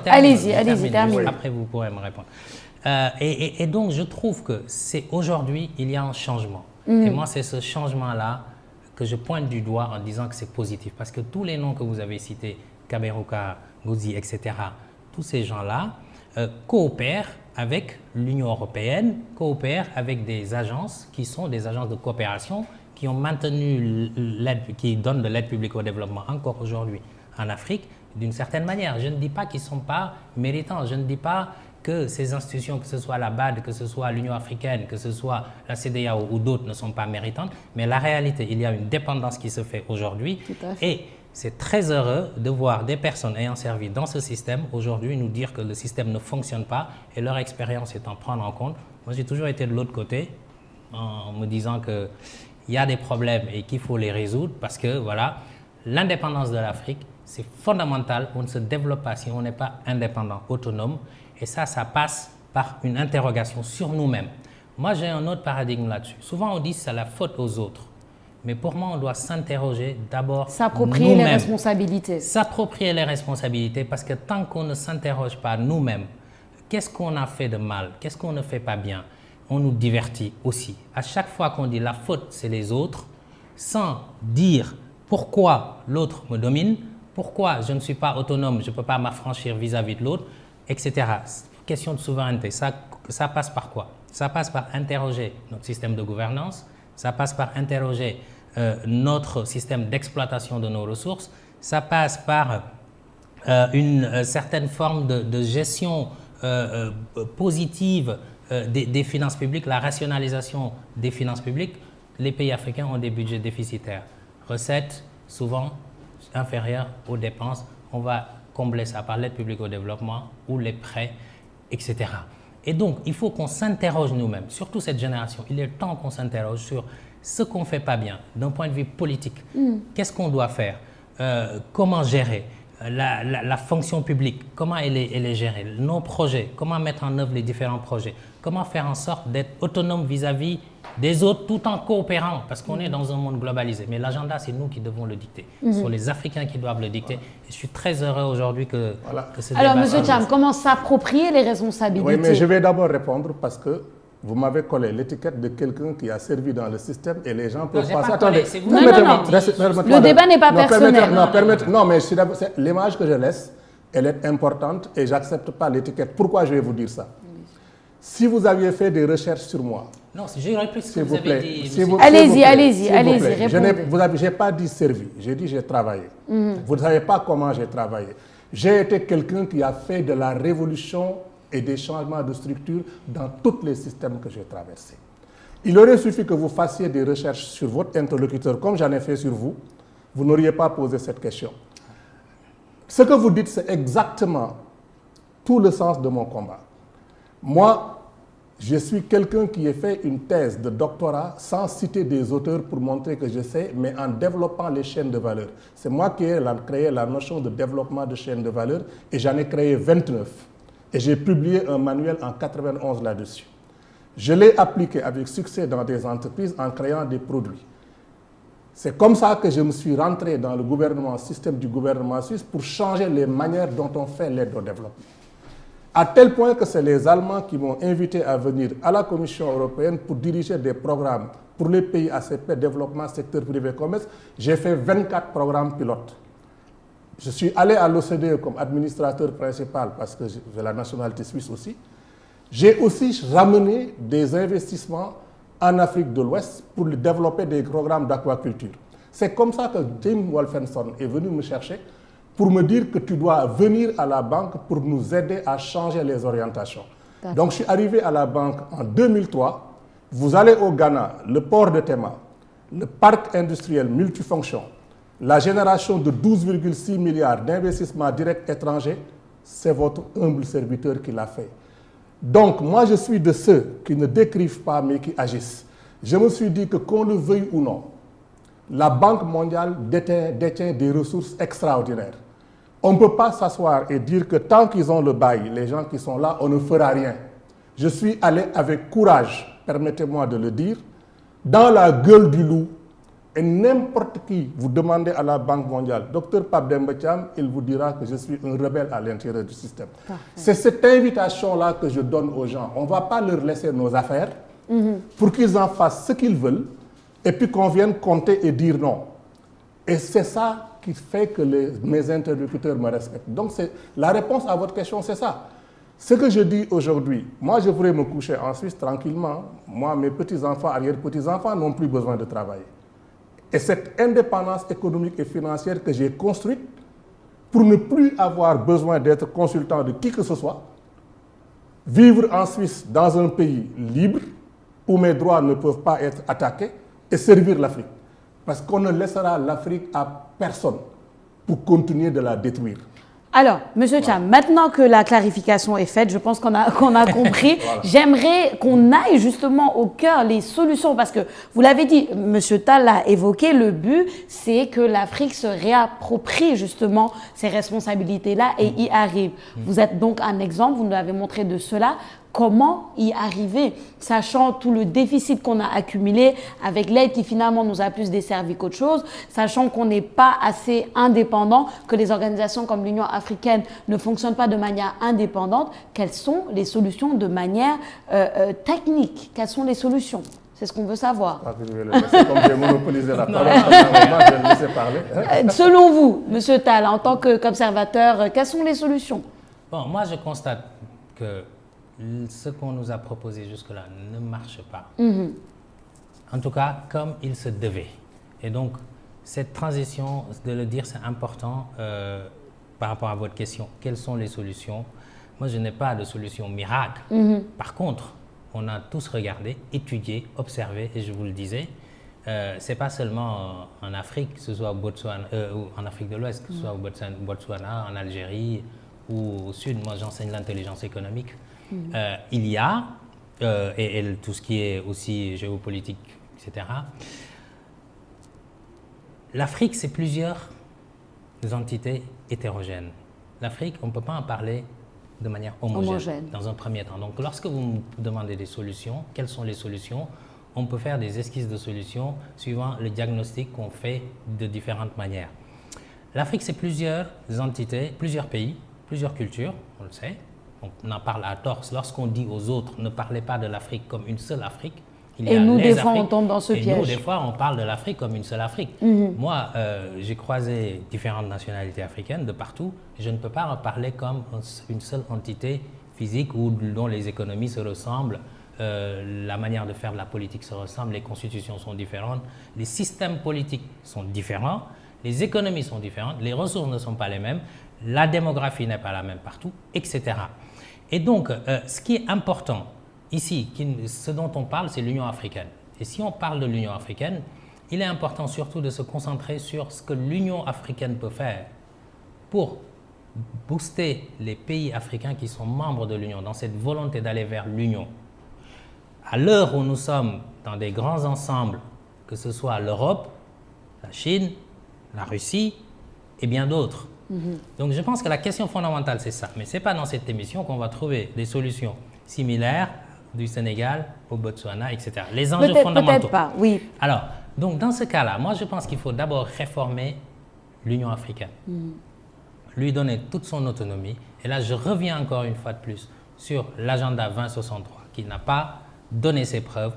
Allez-y, terminez. Après, vous pourrez me répondre. Et donc, je trouve que c'est aujourd'hui, il y a un changement. Et moi, c'est ce changement-là que je pointe du doigt en disant que c'est positif. Parce que tous les noms que vous avez cités, Kaberuka, Gouzi, etc., tous ces gens-là coopèrent avec l'Union européenne, coopèrent avec des agences qui sont des agences de coopération qui ont maintenu l'aide, qui donnent de l'aide publique au développement encore aujourd'hui en Afrique d'une certaine manière. Je ne dis pas qu'ils ne sont pas méritants, je ne dis pas que ces institutions, que ce soit la BAD, que ce soit l'Union africaine, que ce soit la CEDEAO ou d'autres ne sont pas méritantes, mais la réalité, il y a une dépendance qui se fait aujourd'hui et c'est très heureux de voir des personnes ayant servi dans ce système aujourd'hui nous dire que le système ne fonctionne pas et leur expérience est en prendre en compte. Moi, j'ai toujours été de l'autre côté en me disant qu'il y a des problèmes et qu'il faut les résoudre parce que voilà, l'indépendance de l'Afrique, c'est fondamental. On ne se développe pas si on n'est pas indépendant, autonome. Et ça passe par une interrogation sur nous-mêmes. Moi, j'ai un autre paradigme là-dessus. Souvent, on dit que c'est la faute aux autres. Mais pour moi, on doit s'interroger d'abord nous-mêmes. S'approprier les responsabilités. S'approprier les responsabilités parce que tant qu'on ne s'interroge pas nous-mêmes, qu'est-ce qu'on a fait de mal? Qu'est-ce qu'on ne fait pas bien? On nous divertit aussi. À chaque fois qu'on dit la faute, c'est les autres, sans dire pourquoi l'autre me domine, pourquoi je ne suis pas autonome, je ne peux pas m'affranchir vis-à-vis de l'autre, etc. Question de souveraineté, ça passe par quoi? Ça passe par interroger notre système de gouvernance, ça passe par interroger notre système d'exploitation de nos ressources, ça passe par une certaine forme de gestion positive des finances publiques, la rationalisation des finances publiques. Les pays africains ont des budgets déficitaires, recettes souvent inférieures aux dépenses. On va combler ça par l'aide publique au développement ou les prêts, etc. Et donc, il faut qu'on s'interroge nous-mêmes, surtout cette génération. Il est temps qu'on s'interroge sur ce qu'on ne fait pas bien d'un point de vue politique. Qu'est-ce qu'on doit faire? Comment gérer la fonction publique? Comment elle est gérée? Nos projets, comment mettre en œuvre les différents projets? Comment faire en sorte d'être autonome vis-à-vis des autres tout en coopérant? Parce qu'on est dans un monde globalisé. Mais l'agenda, c'est nous qui devons le dicter. Ce sont les Africains qui doivent le dicter. Et je suis très heureux aujourd'hui que ce débat... Alors, M. Thiam, comment s'approprier les responsabilités? Oui, mais je vais d'abord répondre parce que vous m'avez collé l'étiquette de quelqu'un qui a servi dans le système et les gens peuvent passer. Attendez, non. Le débat n'est pas personnel. Non, mais l'image que je laisse, elle est importante et je n'accepte pas l'étiquette. Pourquoi je vais vous dire ça? Si vous aviez fait des recherches sur moi... Non, j'aurais plus ce que vous avez dit. Allez-y, répondez. Je n'ai pas dit servi, j'ai dit j'ai travaillé. Vous ne savez pas comment j'ai travaillé. J'ai été quelqu'un qui a fait de la révolution et des changements de structure dans tous les systèmes que j'ai traversés. Il aurait suffi que vous fassiez des recherches sur votre interlocuteur, comme j'en ai fait sur vous, vous n'auriez pas posé cette question. Ce que vous dites, c'est exactement tout le sens de mon combat. Moi, je suis quelqu'un qui a fait une thèse de doctorat sans citer des auteurs pour montrer que je sais, mais en développant les chaînes de valeur. C'est moi qui ai créé la notion de développement de chaînes de valeur et j'en ai créé 29. Et j'ai publié un manuel en 91 là-dessus. Je l'ai appliqué avec succès dans des entreprises en créant des produits. C'est comme ça que je me suis rentré dans le gouvernement, système du gouvernement suisse pour changer les manières dont on fait l'aide au développement. À tel point que c'est les Allemands qui m'ont invité à venir à la Commission européenne pour diriger des programmes pour les pays ACP, développement, secteur privé, commerce. J'ai fait 24 programmes pilotes. Je suis allé à l'OCDE comme administrateur principal parce que j'ai la nationalité suisse aussi. J'ai aussi ramené des investissements en Afrique de l'Ouest pour développer des programmes d'aquaculture. C'est comme ça que Jim Wolfenson est venu me chercher pour me dire que tu dois venir à la banque pour nous aider à changer les orientations. Donc je suis arrivé à la banque en 2003. Vous allez au Ghana, le port de Tema, le parc industriel multifonction, la génération de 12,6 milliards d'investissements directs étrangers, c'est votre humble serviteur qui l'a fait. Donc, moi, je suis de ceux qui ne décrivent pas, mais qui agissent. Je me suis dit que, qu'on le veuille ou non, la Banque mondiale détient des ressources extraordinaires. On ne peut pas s'asseoir et dire que tant qu'ils ont le bail, les gens qui sont là, on ne fera rien. Je suis allé avec courage, permettez-moi de le dire, dans la gueule du loup, Et n'importe qui, vous demandez à la Banque mondiale, Dr Pape Demba Thiam, il vous dira que je suis un rebelle à l'intérieur du système. C'est cette invitation-là que je donne aux gens. On ne va pas leur laisser nos affaires pour qu'ils en fassent ce qu'ils veulent et puis qu'on vienne compter et dire non. Et c'est ça qui fait que mes interlocuteurs me respectent. Donc la réponse à votre question, c'est ça. Ce que je dis aujourd'hui, moi je pourrais me coucher en Suisse tranquillement. Moi, mes petits-enfants, arrière-petits-enfants n'ont plus besoin de travailler. Et cette indépendance économique et financière que j'ai construite pour ne plus avoir besoin d'être consultant de qui que ce soit, vivre en Suisse dans un pays libre où mes droits ne peuvent pas être attaqués et servir l'Afrique. Parce qu'on ne laissera l'Afrique à personne pour continuer de la détruire. Alors, Monsieur Thiam, maintenant que la clarification est faite, je pense qu'on a compris. Voilà. J'aimerais qu'on aille justement au cœur, les solutions, parce que vous l'avez dit, Monsieur Tall l'a évoqué, le but, c'est que l'Afrique se réapproprie justement ces responsabilités-là et y arrive. Vous êtes donc un exemple, vous nous avez montré de cela. Comment y arriver, sachant tout le déficit qu'on a accumulé avec l'aide qui finalement nous a plus desservi qu'autre chose, sachant qu'on n'est pas assez indépendant, que les organisations comme l'Union africaine ne fonctionnent pas de manière indépendante. Quelles sont les solutions de manière technique? Quelles sont les solutions? C'est ce qu'on veut savoir. Je vais le laisser, comme j'ai monopolisé la parole, je vais le laisser parler. Selon vous, Monsieur Tall, en tant qu'observateur, quelles sont les solutions? Bon, moi je constate que ce qu'on nous a proposé jusque-là ne marche pas. En tout cas, comme il se devait. Et donc, cette transition, de le dire, c'est important par rapport à votre question. Quelles sont les solutions? Moi, je n'ai pas de solution miracle. Par contre, on a tous regardé, étudié, observé, et je vous le disais, ce n'est pas seulement en Afrique, que ce soit au Botswana, en Afrique de l'Ouest, que ce soit au Botswana, en Algérie ou au Sud. Moi, j'enseigne l'intelligence économique. Il y a, et tout ce qui est aussi géopolitique, etc. L'Afrique, c'est plusieurs entités hétérogènes. L'Afrique, on ne peut pas en parler de manière homogène dans un premier temps. Donc, lorsque vous me demandez des solutions, quelles sont les solutions? On peut faire des esquisses de solutions suivant le diagnostic qu'on fait de différentes manières. L'Afrique, c'est plusieurs entités, plusieurs pays, plusieurs cultures, on le sait. On en parle à tort. Lorsqu'on dit aux autres, ne parlez pas de l'Afrique comme une seule Afrique. Et nous, des fois, on tombe dans ce piège. Et nous, des fois, on parle de l'Afrique comme une seule Afrique. Moi, j'ai croisé différentes nationalités africaines de partout. Je ne peux pas en parler comme une seule entité physique ou dont les économies se ressemblent, la manière de faire de la politique se ressemble, les constitutions sont différentes, les systèmes politiques sont différents, les économies sont différentes, les ressources ne sont pas les mêmes, la démographie n'est pas la même partout, etc. Et donc, ce qui est important ici, ce dont on parle, c'est l'Union africaine. Et si on parle de l'Union africaine, il est important surtout de se concentrer sur ce que l'Union africaine peut faire pour booster les pays africains qui sont membres de l'Union, dans cette volonté d'aller vers l'Union. À l'heure où nous sommes dans des grands ensembles, que ce soit l'Europe, la Chine, la Russie et bien d'autres. Donc je pense que la question fondamentale, c'est ça. Mais ce n'est pas dans cette émission qu'on va trouver des solutions similaires du Sénégal au Botswana, etc. Les enjeux fondamentaux. Peut-être pas, oui. Alors, donc dans ce cas-là, moi je pense qu'il faut d'abord réformer l'Union africaine. Lui donner toute son autonomie. Et là, je reviens encore une fois de plus sur l'agenda 2063 qui n'a pas donné ses preuves.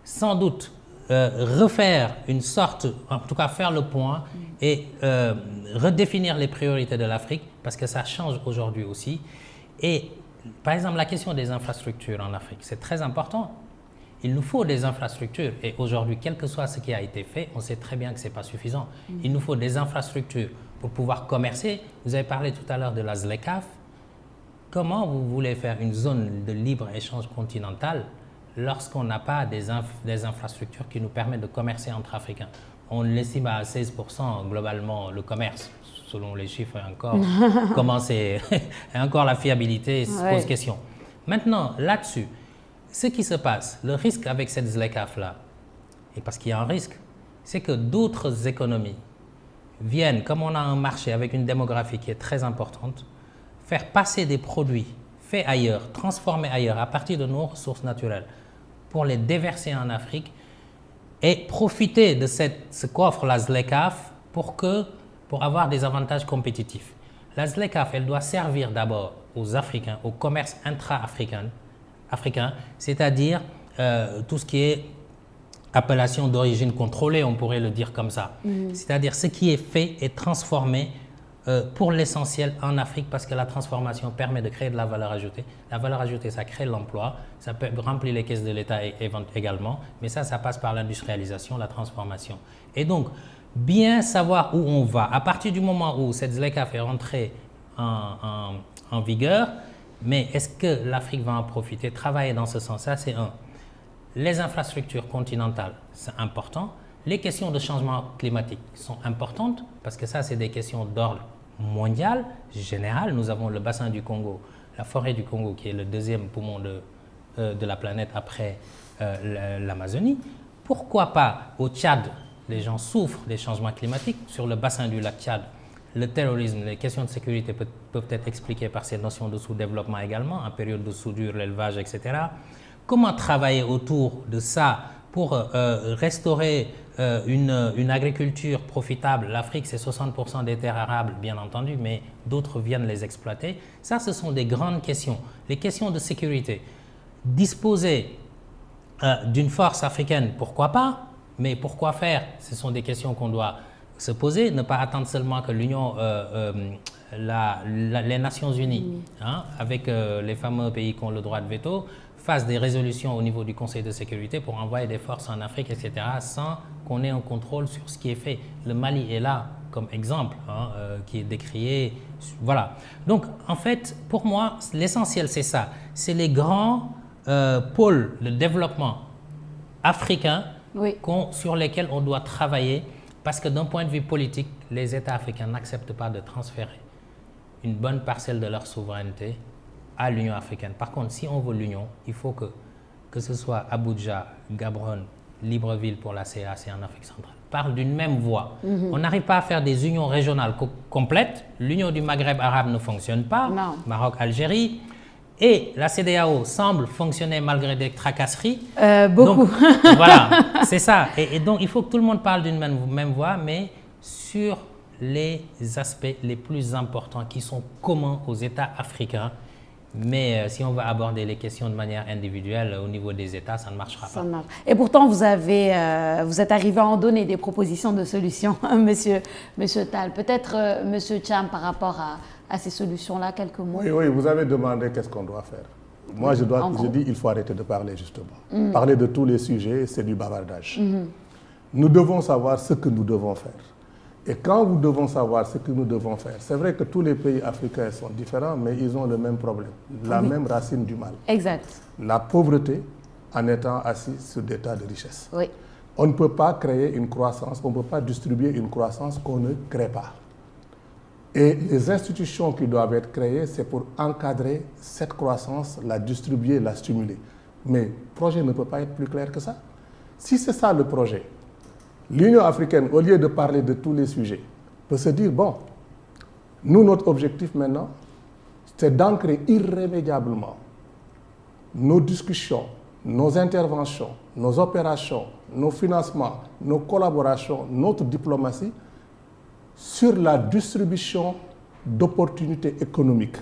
Sans doute refaire une sorte, en tout cas faire le point et redéfinir les priorités de l'Afrique parce que ça change aujourd'hui aussi. Et par exemple, la question des infrastructures en Afrique, c'est très important. Il nous faut des infrastructures et aujourd'hui, quel que soit ce qui a été fait, on sait très bien que ce n'est pas suffisant. Il nous faut des infrastructures pour pouvoir commercer. Vous avez parlé tout à l'heure de la ZLECAf. Comment vous voulez faire une zone de libre-échange continental lorsqu'on n'a pas des infrastructures qui nous permettent de commercer entre Africains? On l'estime à 16% globalement le commerce, selon les chiffres encore. Comment c'est encore la fiabilité se pose question. Maintenant, là-dessus, ce qui se passe, le risque avec cette ZLECAf-là, et parce qu'il y a un risque, c'est que d'autres économies viennent, comme on a un marché avec une démographie qui est très importante, faire passer des produits faits ailleurs, transformés ailleurs, à partir de nos ressources naturelles, pour les déverser en Afrique, et profiter de ce qu'offre la ZLECAf pour avoir des avantages compétitifs. La ZLECAf, elle doit servir d'abord aux Africains, au commerce intra-africain, c'est-à-dire tout ce qui est appellation d'origine contrôlée, on pourrait le dire comme ça. C'est-à-dire ce qui est fait et transformé pour l'essentiel en Afrique, parce que la transformation permet de créer de la valeur ajoutée. La valeur ajoutée, ça crée l'emploi, ça peut remplir les caisses de l'État également, mais ça passe par l'industrialisation, la transformation. Et donc, bien savoir où on va. À partir du moment où cette ZLECAf est rentrée en vigueur, mais est-ce que l'Afrique va en profiter? Travailler dans ce sens-là, c'est un. Les infrastructures continentales, c'est important. Les questions de changement climatique sont importantes parce que ça, c'est des questions d'ordre mondial, général. Nous avons le bassin du Congo, la forêt du Congo qui est le deuxième poumon de la planète après l'Amazonie. Pourquoi pas au Tchad, les gens souffrent des changements climatiques. Sur le bassin du lac Tchad, le terrorisme, les questions de sécurité peuvent être expliquées par ces notions de sous-développement également, en période de soudure, l'élevage, etc. Comment travailler autour de ça pour restaurer une agriculture profitable? L'Afrique, c'est 60% des terres arables, bien entendu, mais d'autres viennent les exploiter. Ça, ce sont des grandes questions. Les questions de sécurité. Disposer d'une force africaine, pourquoi pas? Mais pourquoi faire? Ce sont des questions qu'on doit se poser. Ne pas attendre seulement que l'Union, les Nations Unies, avec les fameux pays qui ont le droit de veto, fassent des résolutions au niveau du Conseil de sécurité pour envoyer des forces en Afrique, etc., sans qu'on ait un contrôle sur ce qui est fait. Le Mali est là comme exemple, qui est décrié. Voilà. Donc, en fait, pour moi, l'essentiel, c'est ça. C'est les grands pôles de développement africains sur lesquels on doit travailler, parce que d'un point de vue politique, les États africains n'acceptent pas de transférer une bonne parcelle de leur souveraineté à l'Union africaine. Par contre, si on veut l'Union, il faut que ce soit Abuja, Gaborone, Libreville pour la CEEAC en Afrique centrale, parlent d'une même voix. On n'arrive pas à faire des unions régionales complètes. L'Union du Maghreb arabe ne fonctionne pas. Non. Maroc, Algérie. Et la CEDEAO semble fonctionner malgré des tracasseries. Beaucoup. Donc, voilà, c'est ça. Et donc, il faut que tout le monde parle d'une même voix, mais sur les aspects les plus importants qui sont communs aux États africains. Mais si on veut aborder les questions de manière individuelle au niveau des États, ça ne marchera pas. Et pourtant, vous êtes arrivé à en donner des propositions de solutions, monsieur Tall. Peut-être, monsieur Thiam, par rapport à ces solutions-là, quelques mots. Oui, vous avez demandé qu'est-ce qu'on doit faire. Moi, je dis il faut arrêter de parler, justement. Parler de tous les sujets, c'est du bavardage. Nous devons savoir ce que nous devons faire. Et quand nous devons savoir ce que nous devons faire, c'est vrai que tous les pays africains sont différents, mais ils ont le même problème, la même racine du mal. Exact. La pauvreté en étant assis sur des tas de richesses. Oui. On ne peut pas créer une croissance, on ne peut pas distribuer une croissance qu'on ne crée pas. Et les institutions qui doivent être créées, c'est pour encadrer cette croissance, la distribuer, la stimuler. Mais le projet ne peut pas être plus clair que ça. Si c'est ça le projet, l'Union africaine, au lieu de parler de tous les sujets, peut se dire, bon, nous, notre objectif maintenant, c'est d'ancrer irrémédiablement nos discussions, nos interventions, nos opérations, nos financements, nos collaborations, notre diplomatie sur la distribution d'opportunités économiques,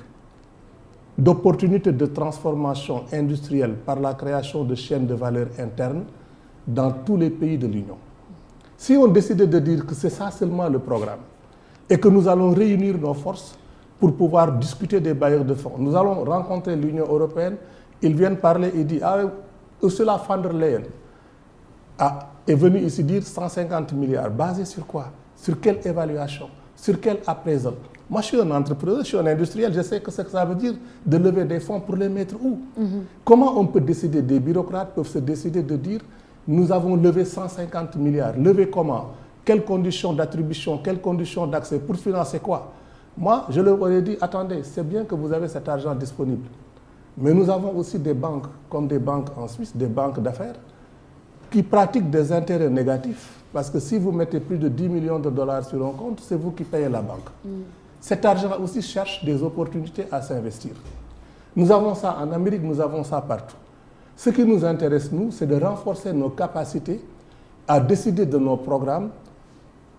d'opportunités de transformation industrielle par la création de chaînes de valeur internes dans tous les pays de l'Union. Si on décidait de dire que c'est ça seulement le programme et que nous allons réunir nos forces pour pouvoir discuter des bailleurs de fonds, nous allons rencontrer l'Union européenne, ils viennent parler et dire Ursula von der Leyen est venue ici dire 150 milliards. Basé sur quoi? Sur quelle évaluation? Sur quel appraisal? Moi, je suis un entrepreneur, je suis un industriel, je sais que ça veut dire de lever des fonds pour les mettre où? Comment on peut décider, des bureaucrates peuvent se décider de dire nous avons levé 150 milliards. Levé comment? Quelles conditions d'attribution? Quelles conditions d'accès? Pour financer quoi? Moi, je leur aurais dit, attendez, c'est bien que vous avez cet argent disponible. Mais nous avons aussi des banques, comme des banques en Suisse, des banques d'affaires, qui pratiquent des intérêts négatifs. Parce que si vous mettez plus de 10 millions de dollars sur un compte, c'est vous qui payez la banque. Cet argent aussi cherche des opportunités à s'investir. Nous avons ça en Amérique, nous avons ça partout. Ce qui nous intéresse, nous, c'est de renforcer nos capacités à décider de nos programmes,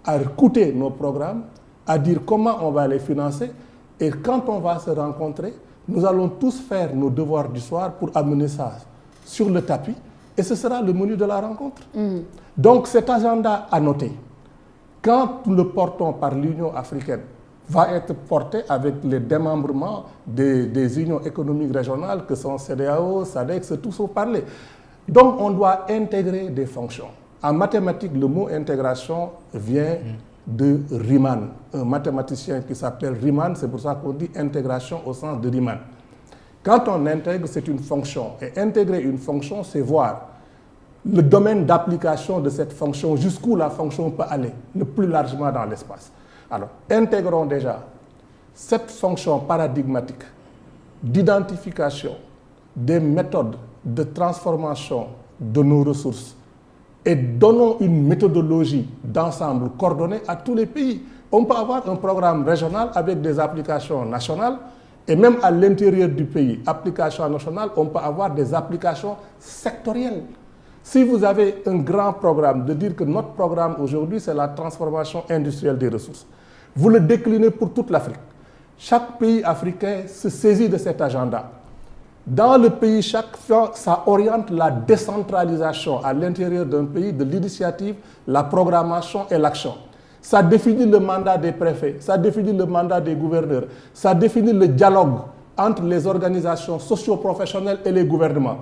à écouter nos programmes, à dire comment on va les financer. Et quand on va se rencontrer, nous allons tous faire nos devoirs du soir pour amener ça sur le tapis. Et ce sera le menu de la rencontre. Donc cet agenda à noter, quand nous le portons par l'Union africaine, va être porté avec les démembrements des unions économiques régionales que sont CEDEAO, SADC, c'est tout ça parler. Donc on doit intégrer des fonctions. En mathématiques, le mot intégration vient de Riemann, un mathématicien qui s'appelle Riemann, c'est pour ça qu'on dit intégration au sens de Riemann. Quand on intègre, c'est une fonction. Et intégrer une fonction, c'est voir le domaine d'application de cette fonction, jusqu'où la fonction peut aller, le plus largement dans l'espace. Alors, intégrons déjà cette fonction paradigmatique d'identification des méthodes de transformation de nos ressources et donnons une méthodologie d'ensemble coordonnée à tous les pays. On peut avoir un programme régional avec des applications nationales et même à l'intérieur du pays, applications nationales, on peut avoir des applications sectorielles. Si vous avez un grand programme, de dire que notre programme aujourd'hui, c'est la transformation industrielle des ressources, vous le déclinez pour toute l'Afrique. Chaque pays africain se saisit de cet agenda. Dans le pays, chaque fois, ça oriente la décentralisation à l'intérieur d'un pays de l'initiative, la programmation et l'action. Ça définit le mandat des préfets, ça définit le mandat des gouverneurs, ça définit le dialogue entre les organisations socio-professionnelles et les gouvernements.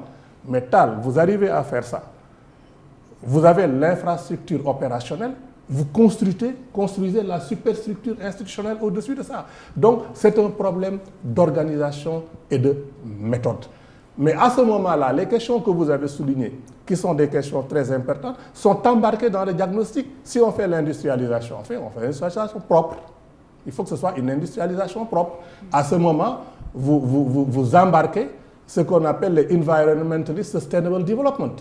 Mais Tal, vous arrivez à faire ça. Vous avez l'infrastructure opérationnelle, vous construisez la superstructure institutionnelle au-dessus de ça. Donc, c'est un problème d'organisation et de méthode. Mais à ce moment-là, les questions que vous avez soulignées, qui sont des questions très importantes, sont embarquées dans le diagnostic. Si on fait l'industrialisation, on fait une industrialisation propre. Il faut que ce soit une industrialisation propre. À ce moment, vous embarquez ce qu'on appelle les Environmentally Sustainable Development.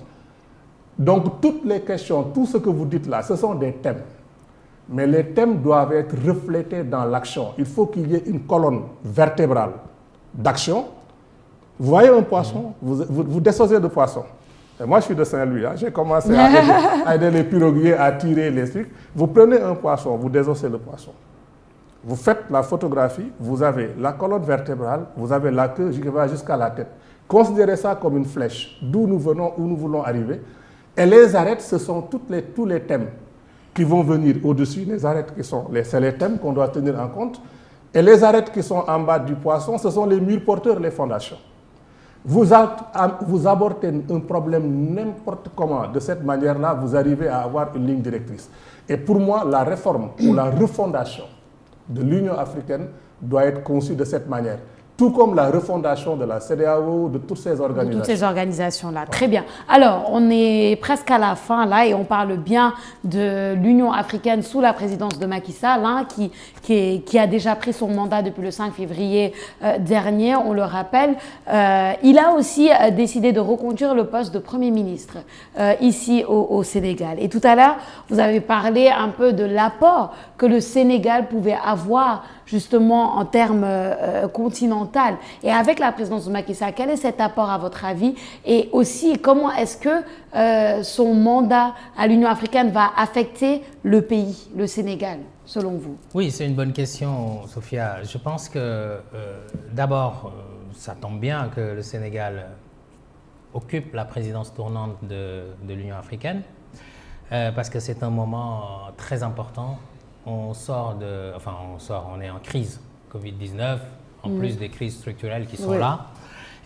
Donc, toutes les questions, tout ce que vous dites là, ce sont des thèmes. Mais les thèmes doivent être reflétés dans l'action. Il faut qu'il y ait une colonne vertébrale d'action. Vous voyez un poisson, vous désosez de poisson. Et moi, je suis de Saint-Louis. Hein, j'ai commencé à aider les piroguiers à tirer les trucs. Vous prenez un poisson, vous désossez le poisson. Vous faites la photographie, vous avez la colonne vertébrale, vous avez la queue qui va jusqu'à la tête. Considérez ça comme une flèche, d'où nous venons, où nous voulons arriver. Et les arêtes, ce sont tous les thèmes qui vont venir au-dessus. Les arêtes, c'est les thèmes qu'on doit tenir en compte. Et les arêtes qui sont en bas du poisson, ce sont les murs porteurs, les fondations. Vous abordez un problème n'importe comment. De cette manière-là, vous arrivez à avoir une ligne directrice. Et pour moi, la réforme ou la refondation de l'Union africaine doit être conçue de cette manière. Tout comme la refondation de la CEDEAO, de toutes ces organisations. De toutes ces organisations-là. Très bien. Alors, on est presque à la fin là et on parle bien de l'Union africaine sous la présidence de Macky Sall, hein, qui a déjà pris son mandat depuis le 5 février dernier, on le rappelle. Il a aussi décidé de reconduire le poste de Premier ministre ici au Sénégal. Et tout à l'heure, vous avez parlé un peu de l'apport que le Sénégal pouvait avoir justement en termes continentaux. Et avec la présidence de Macky Sall, quel est cet apport à votre avis? Et aussi, comment est-ce que son mandat à l'Union africaine va affecter le pays, le Sénégal, selon vous? Oui, c'est une bonne question, Sophia. Je pense que d'abord, ça tombe bien que le Sénégal occupe la présidence tournante de l'Union africaine, parce que c'est un moment très important. On est en crise Covid-19, en plus des crises structurelles qui sont là.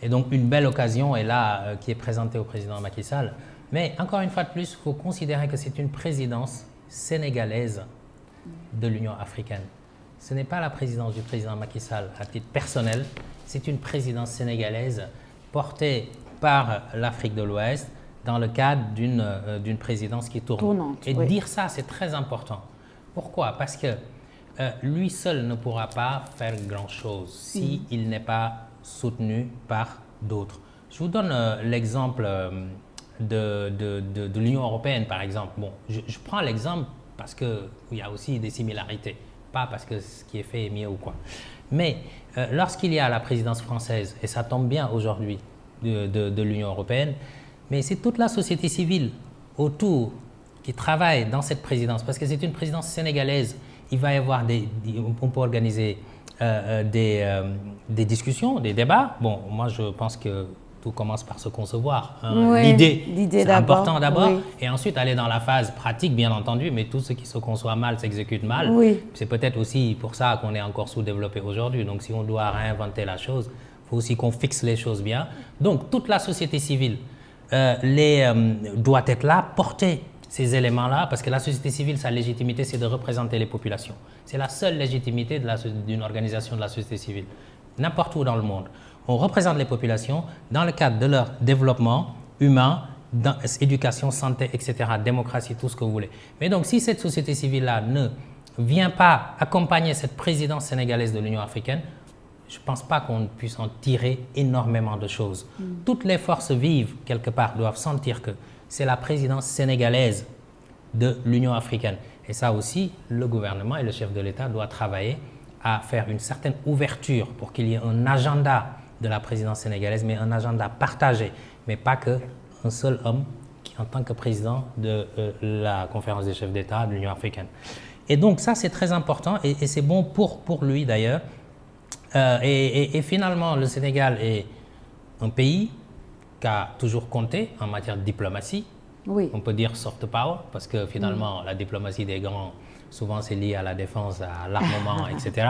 Et donc, une belle occasion est là, qui est présentée au président Macky Sall. Mais encore une fois de plus, il faut considérer que c'est une présidence sénégalaise de l'Union africaine. Ce n'est pas la présidence du président Macky Sall à titre personnel, c'est une présidence sénégalaise portée par l'Afrique de l'Ouest dans le cadre d'une présidence qui tourne. Et dire ça, c'est très important. Pourquoi? Parce que lui seul ne pourra pas faire grand-chose s'il n'est pas soutenu par d'autres. Je vous donne l'exemple de l'Union européenne, par exemple. Bon, je prends l'exemple parce qu'il y a aussi des similarités, pas parce que ce qui est fait est mieux ou quoi. Mais lorsqu'il y a la présidence française, et ça tombe bien aujourd'hui de l'Union européenne, mais c'est toute la société civile autour qui travaillent dans cette présidence, parce que c'est une présidence sénégalaise, il va y avoir on peut organiser des discussions, des débats. Bon, moi je pense que tout commence par se concevoir. Hein. Oui, l'idée c'est important d'abord, oui. et ensuite aller dans la phase pratique, bien entendu, mais tout ce qui se conçoit mal s'exécute mal. Oui. C'est peut-être aussi pour ça qu'on est encore sous-développé aujourd'hui. Donc si on doit réinventer la chose, il faut aussi qu'on fixe les choses bien. Donc toute la société civile doit être là, porter ces éléments-là, parce que la société civile, sa légitimité, c'est de représenter les populations. C'est la seule légitimité d'une organisation de la société civile, n'importe où dans le monde. On représente les populations dans le cadre de leur développement humain, dans éducation, santé, etc., démocratie, tout ce que vous voulez. Mais donc, si cette société civile-là ne vient pas accompagner cette présidence sénégalaise de l'Union africaine, je ne pense pas qu'on puisse en tirer énormément de choses. Toutes les forces vives, quelque part, doivent sentir que c'est la présidence sénégalaise de l'Union africaine. Et ça aussi, le gouvernement et le chef de l'État doivent travailler à faire une certaine ouverture pour qu'il y ait un agenda de la présidence sénégalaise, mais un agenda partagé, mais pas qu'un seul homme qui, en tant que président de la conférence des chefs d'État de l'Union africaine. Et donc ça, c'est très important et c'est bon pour lui d'ailleurs. Et finalement, le Sénégal est un pays qui a toujours compté en matière de diplomatie. Oui. On peut dire soft power, parce que finalement, la diplomatie des grands, souvent c'est lié à la défense, à l'armement, etc.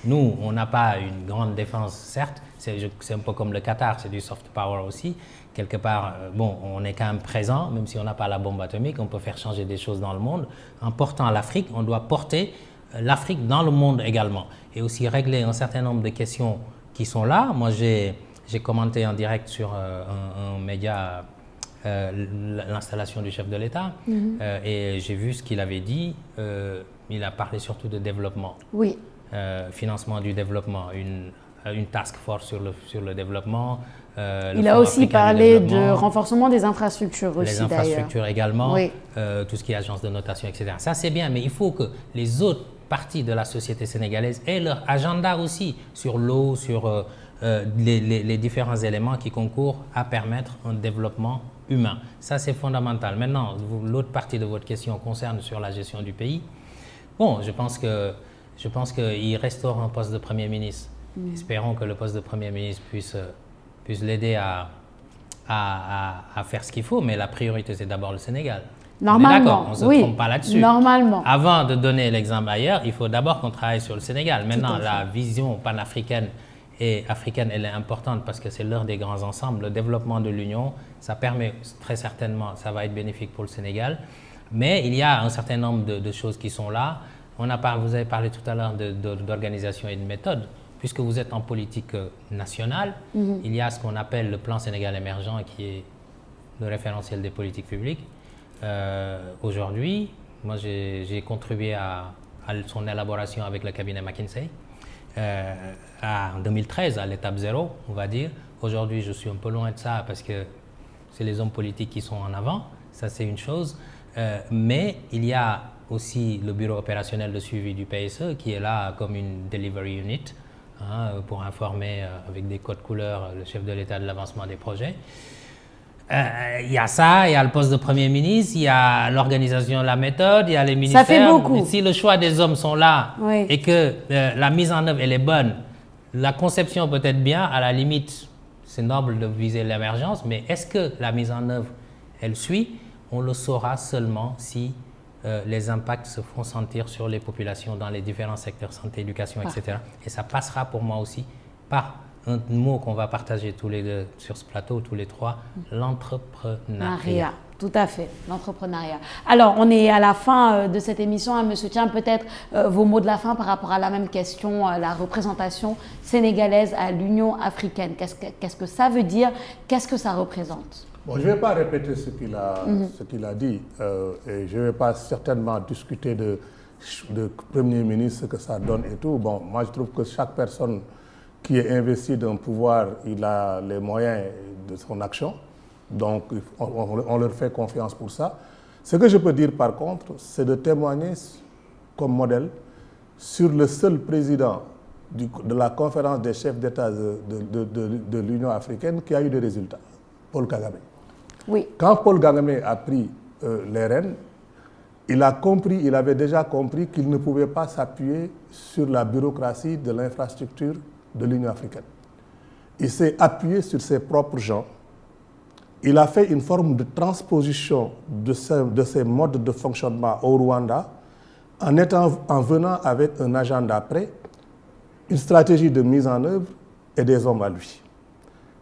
Nous, on n'a pas une grande défense, certes, c'est un peu comme le Qatar, c'est du soft power aussi. Quelque part, bon, on est quand même présent, même si on n'a pas la bombe atomique, on peut faire changer des choses dans le monde. En portant l'Afrique, on doit porter l'Afrique dans le monde également. Et aussi régler un certain nombre de questions qui sont là. Moi, j'ai commenté en direct sur un média l'installation du chef de l'État et j'ai vu ce qu'il avait dit. Il a parlé surtout de développement. Oui. Financement du développement, une task force sur le développement. Il a aussi parlé de renforcement des infrastructures aussi, les infrastructures également, oui. Tout ce qui est agence de notation, etc. Ça, c'est bien, mais il faut que les autres parties de la société sénégalaise aient leur agenda aussi sur l'eau, sur les différents éléments qui concourent à permettre un développement humain. Ça, c'est fondamental. Maintenant, l'autre partie de votre question concerne sur la gestion du pays. Bon, je pense qu'il restaure un poste de Premier ministre. Espérons que le poste de Premier ministre puisse l'aider à faire ce qu'il faut, mais la priorité, c'est d'abord le Sénégal. Normalement, on ne se trompe pas là-dessus. Normalement. Avant de donner l'exemple ailleurs, il faut d'abord qu'on travaille sur le Sénégal. Maintenant, la vision panafricaine et africaine, elle est importante parce que c'est l'heure des grands ensembles. Le développement de l'Union, ça permet très certainement, ça va être bénéfique pour le Sénégal. Mais il y a un certain nombre de choses qui sont là. Vous avez parlé tout à l'heure d'organisation et de méthode. Puisque vous êtes en politique nationale, il y a ce qu'on appelle le plan Sénégal émergent qui est le référentiel des politiques publiques. Aujourd'hui, moi j'ai contribué à son élaboration avec le cabinet McKinsey en 2013, à l'étape 0, on va dire. Aujourd'hui, je suis un peu loin de ça parce que c'est les hommes politiques qui sont en avant, ça c'est une chose. Mais il y a aussi le bureau opérationnel de suivi du PSE qui est là comme une delivery unit pour informer avec des codes couleurs le chef de l'État de l'avancement des projets. Il y a ça, il y a le poste de Premier ministre, il y a l'organisation, la méthode, il y a les ministères. Ça fait beaucoup. Si le choix des hommes sont là oui. et que la mise en œuvre elle est bonne, la conception peut être bien, à la limite, c'est noble de viser l'émergence, mais est-ce que la mise en œuvre, elle suit? On le saura seulement si les impacts se font sentir sur les populations dans les différents secteurs, santé, éducation, etc. Et ça passera pour moi aussi par un mot qu'on va partager tous les deux sur ce plateau, tous les trois, l'entrepreneuriat. Tout à fait, l'entrepreneuriat. Alors, on est à la fin de cette émission. Monsieur Thiam, peut-être vos mots de la fin par rapport à la même question, la représentation sénégalaise à l'Union africaine. Qu'est-ce que ça veut dire? Qu'est-ce que ça représente? Bon, je ne vais pas répéter ce qu'il a dit et je ne vais pas certainement discuter de Premier ministre, ce que ça donne et tout. Bon, moi, je trouve que chaque personne qui est investie d'un pouvoir, il a les moyens de son action. Donc, on leur fait confiance pour ça. Ce que je peux dire, par contre, c'est de témoigner comme modèle sur le seul président de la conférence des chefs d'État de l'Union africaine qui a eu des résultats, Paul Kagame. Oui. Quand Paul Kagame a pris les rênes, il avait déjà compris qu'il ne pouvait pas s'appuyer sur la bureaucratie de l'infrastructure de l'Union africaine. Il s'est appuyé sur ses propres gens. Il a fait une forme de transposition de ces modes de fonctionnement au Rwanda en venant avec un agenda prêt, une stratégie de mise en œuvre et des hommes à lui.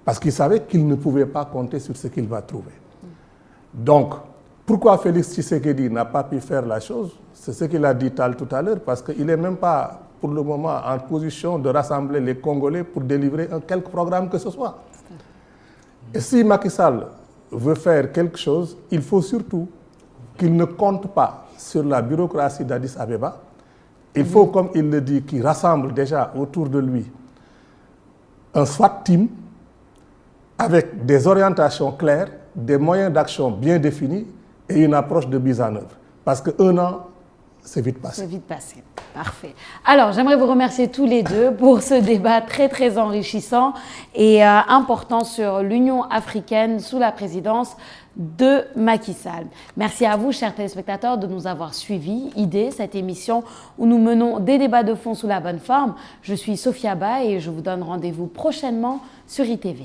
Parce qu'il savait qu'il ne pouvait pas compter sur ce qu'il va trouver. Donc, pourquoi Félix Tshisekedi n'a pas pu faire la chose? C'est ce qu'il a dit tout à l'heure, parce qu'il n'est même pas, pour le moment, en position de rassembler les Congolais pour délivrer quelque programme que ce soit. Et si Macky Sall veut faire quelque chose, il faut surtout qu'il ne compte pas sur la bureaucratie d'Addis Abeba. Il faut, comme il le dit, qu'il rassemble déjà autour de lui un SWAT team avec des orientations claires, des moyens d'action bien définis et une approche de mise en œuvre. Parce qu'un an, c'est vite passé. C'est vite passé. Parfait. Alors, j'aimerais vous remercier tous les deux pour ce débat très, très enrichissant et important sur l'Union africaine sous la présidence de Macky Sall. Merci à vous, chers téléspectateurs, de nous avoir suivis. Idée, cette émission où nous menons des débats de fond sous la bonne forme. Je suis Sophia Ba et je vous donne rendez-vous prochainement sur ITV.